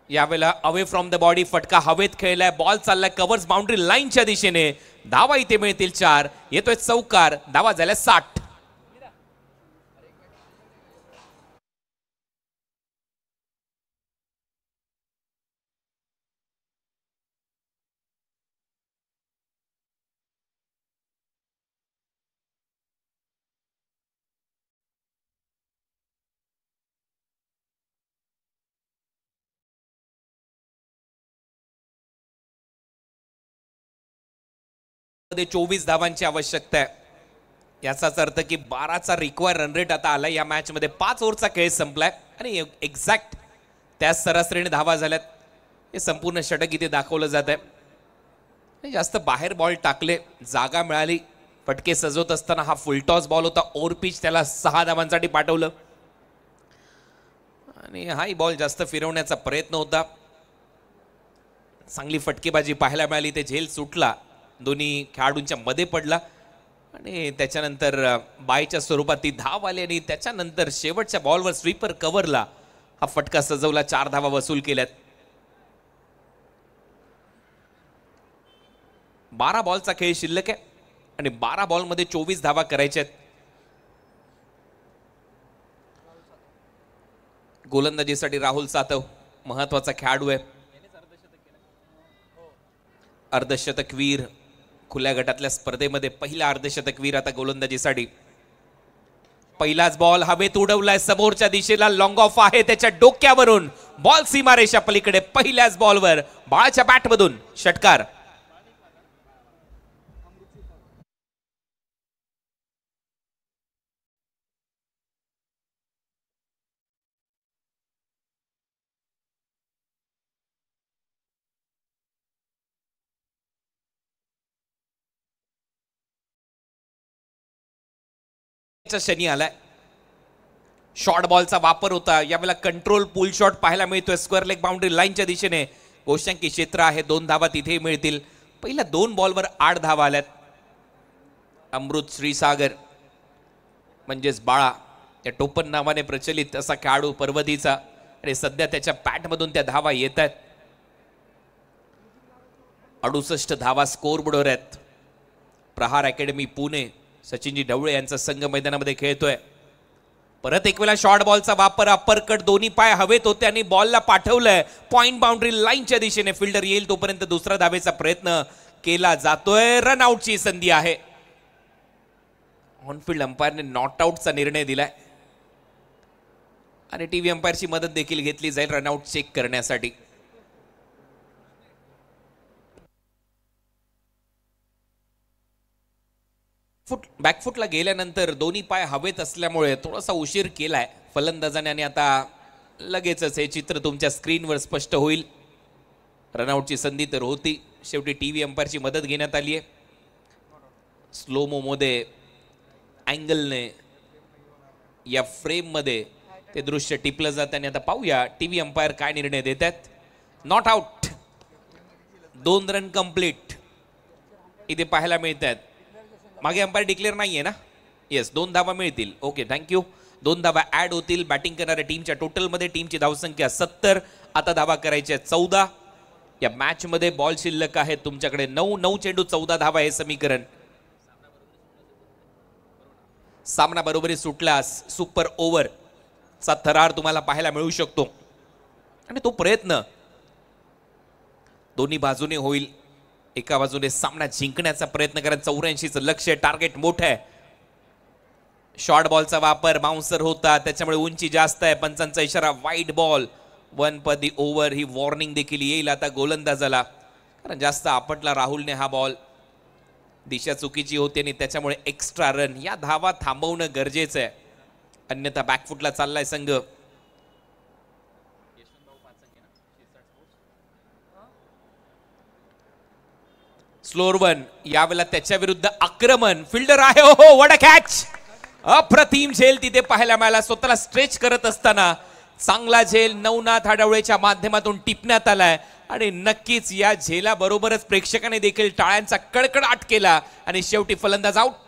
यावेळेला अवे फ्रॉम द बॉडी फटका हवेत खेळलाय बॉल चाललाय कव्हर्स बाउंड्री लाईनच्या दिशेने. धावा इथे मिळतील 4. येतोय चौकार. धावा झाल्या 60. मध्ये 24 धावांची आवश्यकता आहे. याचाच अर्थ की 12चा रिक्वायर रन रेट आता आला या मॅच मध्ये. 5 ओव्हरचा खेळ संपलाय आणि एक्झॅक्ट त्या सरासरीने धावा झाल्यात. हे संपूर्ण षटक इथे दाखवलं जात आहे. जास्त बाहेर बॉल टाकले जागा मिळाली फटके सजवत असताना हा फुलटॉस बॉल होता ओव्हर पिच त्याला 6 धावांसाठी पाठवलं आणि हाही बॉल जास्त फिरवण्याचा प्रयत्न होता. चांगली फटकेबाजी पाहायला मिळाली. ते झेल सुटला दोन्ही खेळाडूंच्या मध्ये पडला आणि त्याच्यानंतर बायच्या स्वरूपात ती धाव आली आणि त्याच्यानंतर शेवटच्या बॉलवर स्वीपर कव्हरला हा फटका सजवला. 4 धावा वसूल केल्यात. 12 बॉलचा खेळ शिल्लक आहे आणि 12 बॉलमध्ये 24 धावा करायच्या आहेत. गोलंदाजीसाठी राहुल सातव महत्वाचा खेळाडू आहे. अर्धशतकवीर खुल्या गटातल्या स्पर्धेमध्ये पहिला अर्धशतकवीर आता गोलंदाजीसाठी. पहिलाच बॉल हवेत उडवलाय समोरच्या दिशेला लॉंग ऑफ आहे त्याच्या डोक्यावरून बॉल सीमारेषा पलीकडे. पहिल्याच बॉलवर बाळाच्या बॅटमधून षटकार. शनी आलाय. शॉर्ट बॉलचा वापर होता यावेळेला कंट्रोल पुल शॉट पाहायला मिळतोय स्क्वेअर लेग बाउंड्री लाईनच्या दिशेने. गोशांकी क्षेत्र आहे 2 धावा तिथे मिळतील. पहिल्या 2 बॉलवर 8 धावा आल्यात. अमृत श्रीसागर म्हणजेच बाळा या टोपण नावाने प्रचलित असा खेळाडू पर्वतीचा आणि सध्या त्याच्या बॅटमधून त्या धावा येत आहेत. 68 धावा स्कोर बोर्डवर आहेत. प्रहार अकॅडमी पुणे सचिनजी ढवळे यांचा संघ मैदानामध्ये खेळतोय. परत एक वेळा शॉर्ट बॉलचा वापर अप्परकट दोन्ही पाय हवेत होते आणि बॉलला पाठवलंय पॉइंट बाउंड्री लाईनच्या दिशेने. फिल्डर येईल तोपर्यंत दुसरा धावेचा प्रयत्न केला जातोय. रन आउटची संधी आहे. ऑनफिल्ड अंपायरने नॉट आउटचा निर्णय दिलाय आणि टीव्ही अंपायरची मदत देखील घेतली जाईल रनआउट चेक करण्यासाठी. बॅकफुटला गेल्यानंतर दोन्ही पाय हवेत असल्यामुळे थोडासा उशीर केलाय फलंदाजाने आणि आता लगेचच हे चित्र तुमच्या स्क्रीनवर स्पष्ट होईल. रनआउटची संधी तर होती, शेवटी टीव्ही अंपायरची मदत घेण्यात आली आहे. स्लोमो मध्ये अँगलने या फ्रेम मध्ये ते दृश्य टिपलं जात आणि आता पाहूया टीव्ही अंपायर काय निर्णय देत आहेत. नॉट आउट, 2 रन कंप्लीट इथे पाहायला मिळत आहेत. मागे अंपायर डिक्लेअर नाहीये ना? येस, 2 धावा मिळतील. Okay, thank you. 2 धावा ऍड होतील बॅटिंग करणाऱ्या टीमच्या टोटलमध्ये. टीमची धावसंख्या 70, आता धावा करायच्या 14. या मॅच मध्ये बॉल शिल्लक आहे तुमच्याकडे 9 चेंडू 14 धावा हे समीकरण. सामना बरोबरी सुटल्यास सुपर ओव्हरचा थरार तुम्हाला पाहायला मिळू शकतो आणि तो प्रयत्न दोन्ही बाजूने होईल. एका बाजूने सामना जिंकण्याचा प्रयत्न करा, 84चं लक्ष्य, टार्गेट मोठं आहे. शॉर्ट बॉलचा वापर, बाउन्सर होता त्याच्यामुळे उंची जास्त आहे. पंचांचा इशारा वाईड बॉल, 1 पर दी ओव्हर ही वॉर्निंग देखील येईल आता गोलंदाजाला, कारण जास्त आपटला राहुलने हा बॉल. दिशा चुकीची होती आणि त्याच्यामुळे एक्स्ट्रा रन. या धावा थांबवणं गरजेचं आहे, अन्यथा बॅकफुटला चाललाय संघ. स्लोअर 1 यावेळेला त्याच्या विरुद्ध आक्रमण. फिल्डर आहे, हो व्हाट अ कॅच. अप्रतिम झेल तिथे पाहायला मिळाला. स्वतःला स्ट्रेच करत असताना चांगला झेल नवनाथ आडवळेच्या माध्यमातून टिपण्यात आलाय आणि नक्कीच या झेलाबरोबरच प्रेक्षकांनी देखील टाळ्यांचा कडकडाट केला आणि शेवटी फलंदाज आउट.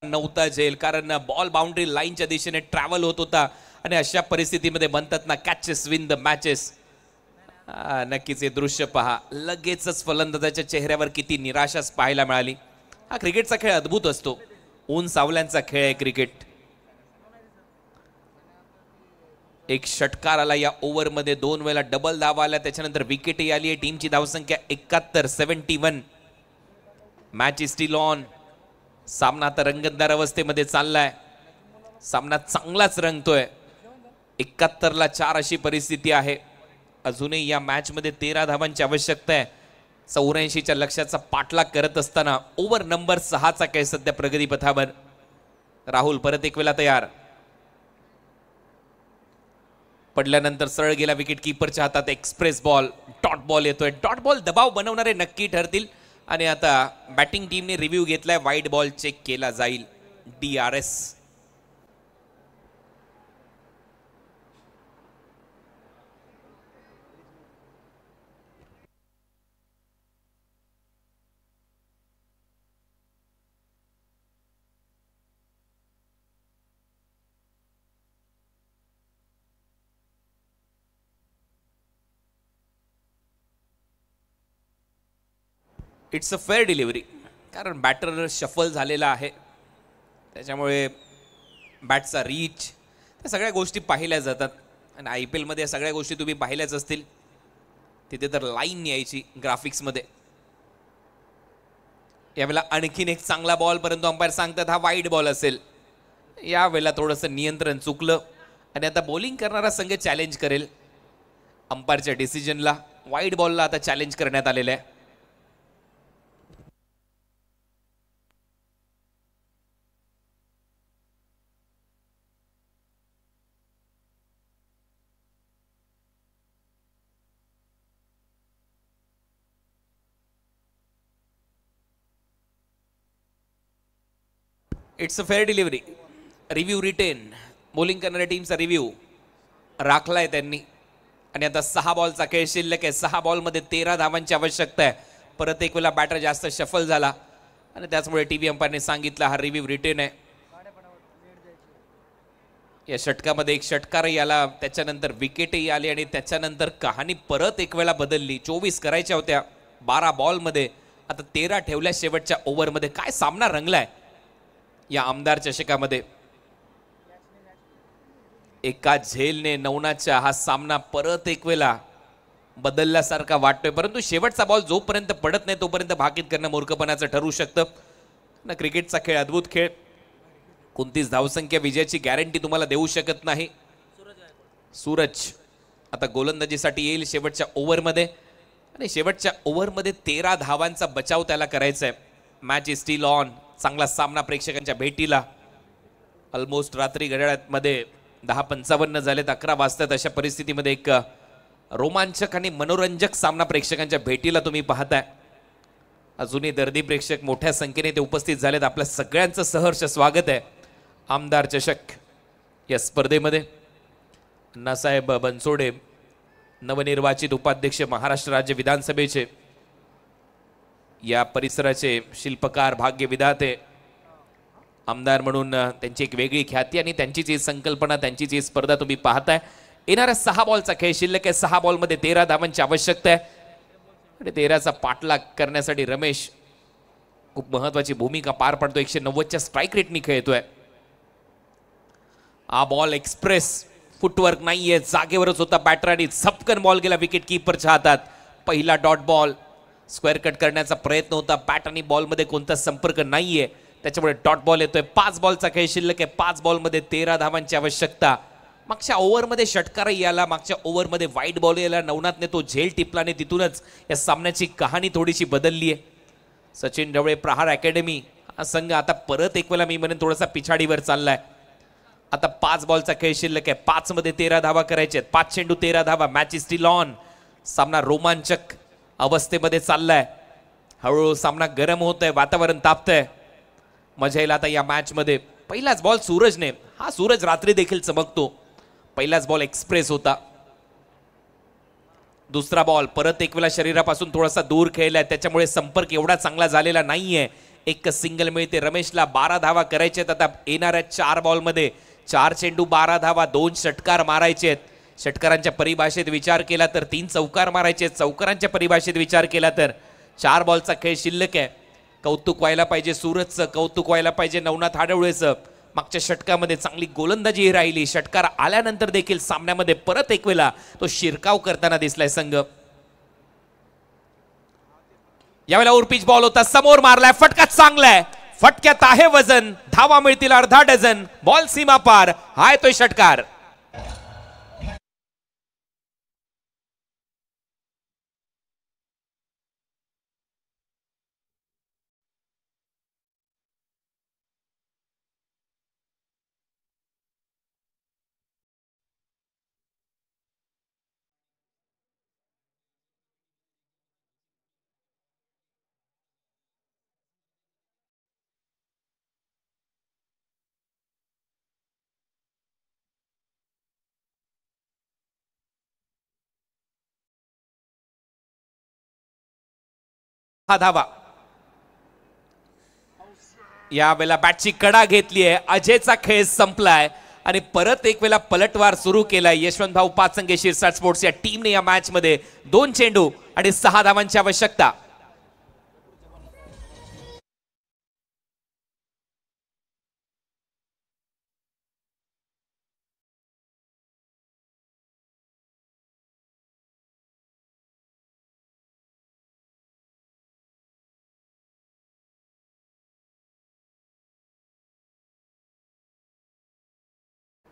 नव्हता झेल, कारण बॉल बाउंड्री लाईनच्या दिशेने ट्रॅव्हल होत होता आणि अशा परिस्थितीमध्ये म्हणतात ना, कॅचेस विन द मॅचेस. नक्कीच हे दृश्य पहा, लगेचच फलंदाजाच्या चेहऱ्यावर किती निराशाच पाहायला मिळाली. हा क्रिकेटचा खेळ अद्भुत असतो, ऊन सावल्यांचा खेळ आहे क्रिकेट. एक षटकार आला या ओव्हरमध्ये, 2 वेळा डबल धावा आल्या, त्याच्यानंतर विकेटही आली आहे. टीमची धावसंख्या 71, 71. Match is steel on. सामना आता रंगतदार अवस्थेमध्ये चाललाय. सामना चांगलाच रंगतोय. 71ला 4 अशी परिस्थिती आहे. अजूनही या मॅच मध्ये 13 धावांची आवश्यकता आहे. 84च्या लक्ष्याचा पाठलाग करत असताना ओव्हर नंबर 6चा काय सध्या प्रगतीपथावर. राहुल परत एक वेळा तयार. पडल्यानंतर सरळ गेला विकेट किपरच्या हातात. एक्सप्रेस बॉल, डॉट बॉल येतोय. डॉट बॉल दबाव बनवणारे नक्की ठरतील आणि आता बॅटिंग टीमने रिव्ह्यू घेतलाय. वाईड बॉल चेक केला जाईल. DRS. It's a fair delivery, कारण बॅटर शफल झालेला आहे, त्याच्यामुळे बॅटचा रीच, त्या सगळ्या गोष्टी पाहिल्या जातात. आणि IPL मध्ये या सगळ्या गोष्टी तुम्ही पाहिल्याच असतील. तिथे तर लाईन यायची ग्राफिक्समध्ये. यावेळेला आणखीन एक चांगला बॉल, परंतु अंपायर सांगतात हा वाईड बॉल असेल. यावेळेला थोडंसं नियंत्रण चुकलं आणि आता बॉलिंग करणारा संघ चॅलेंज करेल. अंपायरच्या डिसिजनला, वाईड बॉलला आता चॅलेंज करण्यात आलेलं आहे. It's a fair delivery. Review retain. Bowling करणाऱ्या टीमचा रिव्ह्यू राखलाय त्यांनी आणि आता 6 बॉलचा खेळ शिल्लक आहे. 6 बॉलमध्ये 13 धावांची आवश्यकता आहे. परत एक वेळा बॅटर जास्त शफल झाला आणि त्याचमुळे टीव्ही अंपायरने सांगितलं हा रिव्ह्यू रिटेन आहे. या षटकामध्ये एक षटकारही आला, त्याच्यानंतर विकेटही आली आणि त्याच्यानंतर कहाणी परत एक वेळा बदलली. 24 करायच्या होत्या 12 बॉलमध्ये, आता 13 ठेवल्या शेवटच्या ओव्हरमध्ये. काय सामना रंगलाय या आमदार चषकामध्ये. एका झेलने नवनाथच्या हा सामना परत एक वेळा बदलल्यासारखा वाटतोय, परंतु शेवटचा बॉल जोपर्यंत पडत नाही तोपर्यंत भाकीत करणं मूर्खपणाचं ठरू शकतं ना. क्रिकेटचा खेळ अद्भुत खेळ. कोणतीच धावसंख्या विजयाची गॅरंटी तुम्हाला देऊ शकत नाही. सूरज आता गोलंदाजीसाठी येईल शेवटच्या ओव्हरमध्ये आणि शेवटच्या ओव्हरमध्ये 13 धावांचा बचाव त्याला करायचा आहे. Match is steel on. चांगला सामना प्रेक्षकांच्या भेटीला. ऑलमोस्ट रात्री घड्याळामध्ये 10:55 झालेत, 11 वाजतात. अशा परिस्थितीमध्ये एक रोमांचक आणि मनोरंजक सामना प्रेक्षकांच्या भेटीला तुम्ही पाहताय. अजूनही दर्दी प्रेक्षक मोठ्या संख्येने ते उपस्थित झालेत. आपल्या सगळ्यांचं सहर्ष स्वागत आहे आमदार चषक या स्पर्धेमध्ये. अण्णासाहेब बनसोडे नवनिर्वाचित उपाध्यक्ष महाराष्ट्र राज्य विधानसभेचे, या परिसराचे शिल्पकार, भाग्य विधाते, आमदार म्हणून त्यांची एक वेगळी ख्याती आणि त्यांचीच ही संकल्पना, त्यांचीच ही स्पर्धा तुम्ही पाहताय. येणाऱ्या 6 बॉलचा खेळ शिल्लक आहे. 6 बॉलमध्ये 13 धावांची आवश्यकता आहे आणि 13चा पाठलाग करण्यासाठी रमेश खूप महत्वाची भूमिका पार पडतो. 190च्या स्ट्राईक रेटनी खेळतोय. हा बॉल एक्सप्रेस, फुटवर्क नाहीये, जागेवरच होता बॅटर आणि झपकन बॉल गेला विकेट कीपरच्या हातात. पहिला डॉट बॉल. स्क्वेअर कट करण्याचा प्रयत्न होता, बॅट आणि बॉलमध्ये कोणता संपर्क नाहीये, त्याच्यामुळे डॉट बॉल येतोय. 5 बॉलचा खेळ शिल्लक आहे. 5 बॉलमध्ये 13 धावांची आवश्यकता. मागच्या ओव्हरमध्ये षटकारही आला, मागच्या ओव्हरमध्ये वाईट बॉल याला नवनाथने तो झेल टिपलाने तिथूनच या सामन्याची कहाणी थोडीशी बदलली आहे. सचिन ढवळे प्रहार अकॅडमी हा संघ आता परत एक वेळा मी म्हणेन थोडासा पिछाडीवर चाललाय. आता 5 बॉलचा खेळ शिल्लक आहे. 5 मध्ये 13 धावा करायचे. 5 चेंडू 13 धावा. Match is steel on. सामना रोमांचक अवस्थेमध्ये चाललाय. हळूहळू सामना गरम होत आहे, वातावरण तापतंय. मजा येईल आता या मॅच मध्ये. पहिलाच बॉल सूरजने, हा सूरज रात्री देखील चमकतो. पहिलाच बॉल एक्सप्रेस होता. दुसरा बॉल परत एक वेळा शरीरापासून थोडासा दूर खेळलाय, त्याच्यामुळे संपर्क एवढा चांगला झालेला नाहीये. एक सिंगल मिळते. रमेशला 12 धावा करायचे आहेत. आता येणाऱ्या 4 बॉलमध्ये 4 चेंडू 12 धावा. 2 षटकार मारायचे आहेत. षटकारांच्या परिभाषेत विचार केला तर 3 चौकार मारायचे आहेत. चौकारांच्या परिभाषेत विचार केला तर 4 बॉलचा खेळ शिल्लक आहे. कौतुक व्हायला पाहिजे सूरजचं, कौतुक व्हायला पाहिजे नवनाथ हाडवळेचं. मागच्या षटकामध्ये चांगली गोलंदाजी राहिली. षटकार आल्यानंतर देखील सामन्यामध्ये परत एक वेळा तो शिरकाव करताना दिसलाय संघ. यावेळेला उरपीच बॉल होता, समोर मारलाय, फटका चांगलाय, फटक्यात आहे वजन. धावा मिळतील अर्धा डझन. बॉल सीमा पार. हाय तो षटकार. धावा. यावेळेला बॅटची कडा घेतली आहे. अजयचा खेळ संपलाय आणि परत एक वेळा पलटवार सुरू केलाय यशवंत भाऊ पाचंगे शिरसाट स्पोर्ट्स या टीमने. या मॅच मध्ये 2 चेंडू आणि 6 धावांची आवश्यकता.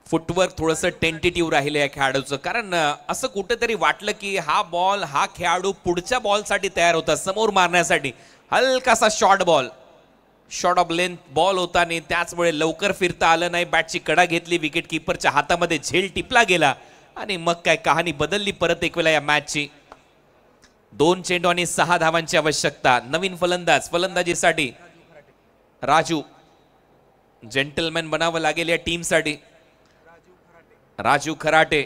फुटवर्क थोडंसं टेंटेटिव्ह राहिलं या खेळाडूचं, कारण असं कुठेतरी वाटलं की हा बॉल, हा खेळाडू पुढच्या बॉलसाठी तयार होता, समोर मारण्यासाठी. हलकासा short ball, short of length ball होता आणि त्याचमुळे लवकर फिरता आलं नाही. बॅटची कडा घेतली, विकेट कीपरच्या हातामध्ये झेल टिपला गेला आणि मग काय कहाणी बदलली परत एक वेळा या मॅचची. 2 चेंडू आणि 6 धावांची आवश्यकता. नवीन फलंदाज फलंदाजीसाठी राजू, जेंटलमॅन बनावं लागेल या टीमसाठी. राजू खराटे.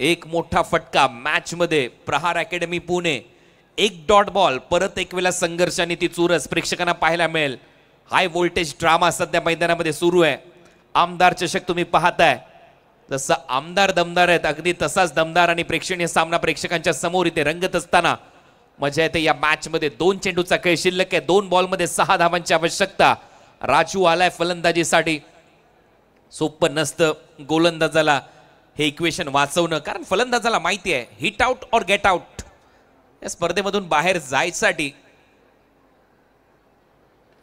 एक मोठा फटका मॅच मध्ये. प्रहार अकॅडमी पुणे. 1 dot ball. परत एक वेळा संघर्षाने ती चुरस प्रेक्षकांना पाहायला मिळेल. हाय व्होल्टेज ड्रामा सध्या मैदानामध्ये सुरू आहे. आमदार चषक तुम्ही पाहताय. जसं आमदार दमदार आहेत अगदी तसाच दमदार आणि प्रेक्षणीय सामना प्रेक्षकांच्या समोर इथे रंगत असताना मजा येते. या मॅच मध्ये 2 चेंडूचा खेळ शिल्लक आहे. 2 बॉलमध्ये 6 धावांची आवश्यकता. राजू आलाय फलंदाजीसाठी. सोपं नसतं गोलंदाजाला हे इक्वेशन वाचवणं, कारण फलंदाजाला माहिती आहे हिट आउट और गेट आउट. या स्पर्धेमधून बाहेर जायसाठी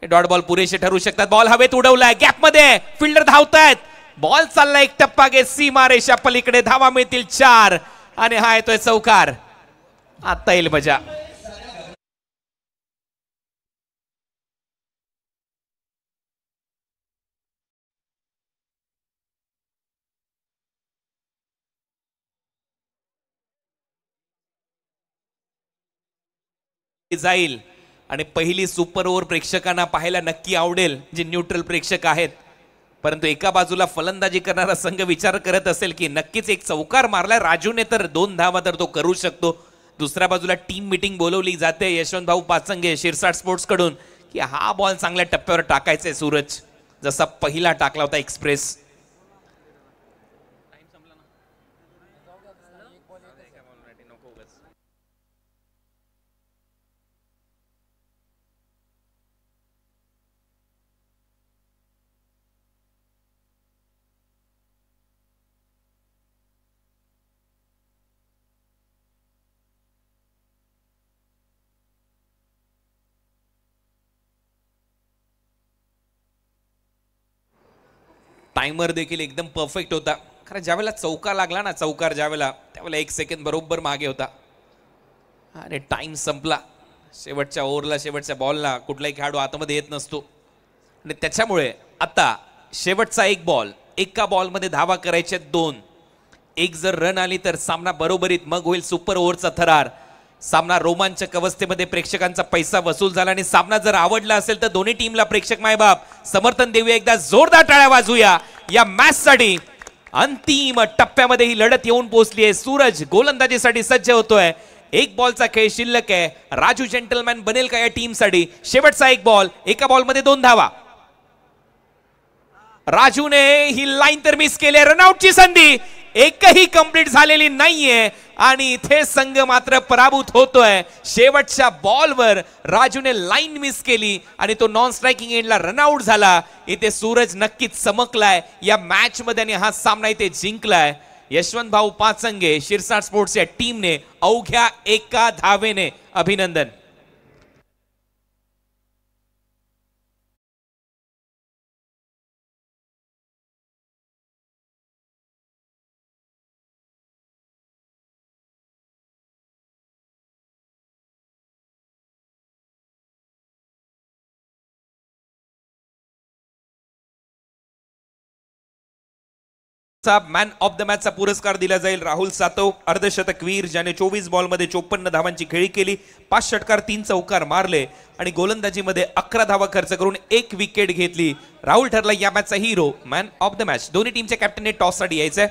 डॉट बॉल पुरेसे ठरू शकतात. बॉल हवेत उडवलाय, गॅप मध्ये फिल्डर धावतायत. बॉल चालला एक टप्पा गे सीमारेषा पलीकडे. धावा मिळतील 4 आणि हा येतोय चौकार. आता येईल मजा. जाईल आणि पहिली सुपर ओव्हर प्रेक्षकांना पाहायला नक्की आवडेल जे न्यूट्रल प्रेक्षक आहेत. परंतु एका बाजूला फलंदाजी करणारा संघ विचार करत असेल की नक्कीच एक चौकार मारलाय राजूने तर 2 धावा तर तो करू शकतो. दुसऱ्या बाजूला टीम मीटिंग बोलवली जाते यशवंत भाऊ पाचंगे शिरसाट स्पोर्ट्स कडून की हा बॉल चांगल्या टप्प्यावर टाकायचा सूरज, जसा पहिला टाकला होता एक्सप्रेस. टाइमर देखील एकदम परफेक्ट होता, कारण ज्यावेळेला चौका लागला ना चौकार ज्यावेळेला त्यावेळेला 1 सेकंद बरोबर मागे होता आणि टाइम संपला. शेवटच्या ओव्हरला शेवटच्या बॉलला कुठलाही खेळाडू आतमध्ये येत नसतो आणि त्याच्यामुळे आता शेवटचा 1 बॉल, एका बॉलमध्ये धावा करायच्या 2. एक जर रन आली तर सामना बरोबरीत, मग होईल सुपर ओव्हरचा थरार. सामना रोमांचक अवस्थेमध्ये प्रेक्षकांचा पैसा वसूल झाला आणि सामना जर आवडला असेल तर दोन्ही टीमला प्रेक्षक मायबाप समर्थन देऊया. एकदा जोरदार टाळ्या वाजूया या मॅच साठी. अंतिम टप्प्यामध्ये ही लढत येऊन पोहोचली आहे. सूरज गोलंदाजीसाठी सज्ज होतोय. 1 बॉलचा खेळ शिल्लक आहे. राजू जेंटलमॅन बनेल का या टीम साठी? शेवटचा 1 बॉल, एका बॉलमध्ये 2 धावा. राजूने ही लाईन तर मिस केली. रनआउटची संधी एकही कंप्लीट झालेली नाहीये आणि इथे संघ मात्र पराभूत होतोय. शेवटच्या बॉलवर राजूने लाईन मिस केली आणि तो नॉन स्ट्रायकिंग एंडला रनआउट झाला. इथे सूरज नक्कीच चमकलाय या मॅच मध्ये आणि हा सामना इथे जिंकलाय. यशवंत भाऊ पाचंगे शिरसाट स्पोर्ट्स या टीमने अवघ्या 1 धावेने अभिनंदन. मॅन ऑफ द मॅचचा पुरस्कार दिला जाईल राहुल सातव, अर्धशतकवीर ज्याने 24 बॉलमध्ये 54 धावांची खेळी केली, 5 षटकार 3 चौकार मारले आणि गोलंदाजीमध्ये 11 धावा खर्च करून 1 विकेट घेतली. राहुल ठरला या मॅचचा hero, man of the match. दोन्ही टीमच्या कॅप्टनने टॉस साठी यायचंय.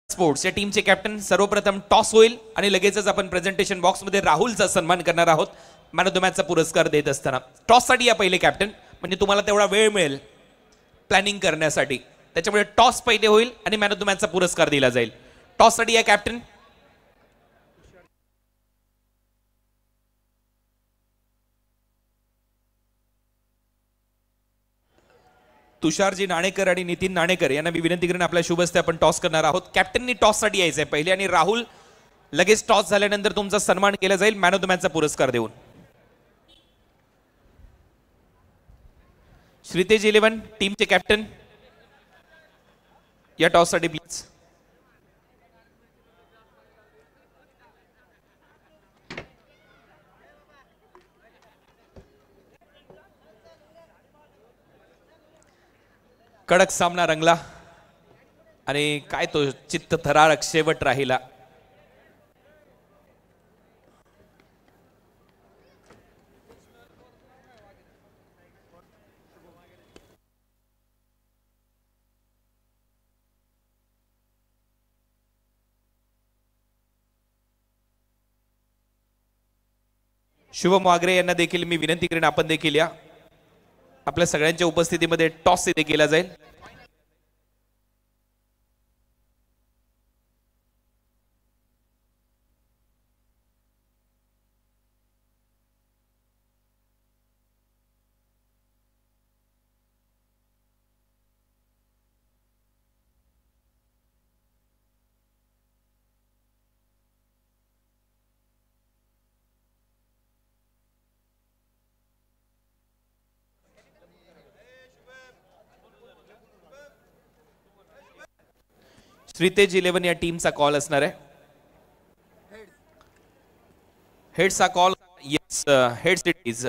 स्पोर्ट्स या टीमचे कॅप्टन सर्वप्रथम टॉस होईल आणि लगेचच आपण प्रेझेंटेशन बॉक्स मध्ये राहुलचा सन्मान करणार आहोत मॅन ऑफ द मॅचचा पुरस्कार देत असताना. टॉस साठी या पहिले कॅप्टन, म्हणजे तुम्हाला तेवढा वेळ मिळेल प्लॅनिंग करण्यासाठी. त्याच्यामुळे टॉस पहिले होईल आणि मॅन ऑफ द मॅचचा पुरस्कार दिला जाईल. टॉस साठी या कॅप्टन. तुषारजी नाणेकर आणि नितीन नाणेकर यांना मी विनंती करेन आपल्या शुभ हस्ते आपण टॉस करणार आहोत. कॅप्टननी टॉस साठी यायचंय पहिले आणि राहुल लगेच टॉस झाल्यानंतर तुमचा सन्मान केला जाईल मॅन ऑफ द मॅचचा पुरस्कार देऊन. श्रीतेज 11 टीमचे कॅप्टन या टॉस साठी प्लीज. कडक सामना रंगला आणि काय तो चित्त थरारक शेवट राहिला. शुभम वागरे यांना देखील मी विनंती करेन आपण देखील या. आपल्या सगळ्यांच्या उपस्थितीमध्ये टॉस इथे केला जाईल. श्रीतेज 11 या टीमचा कॉल असणार आहे. हेड्सचा call. Yes heads it is.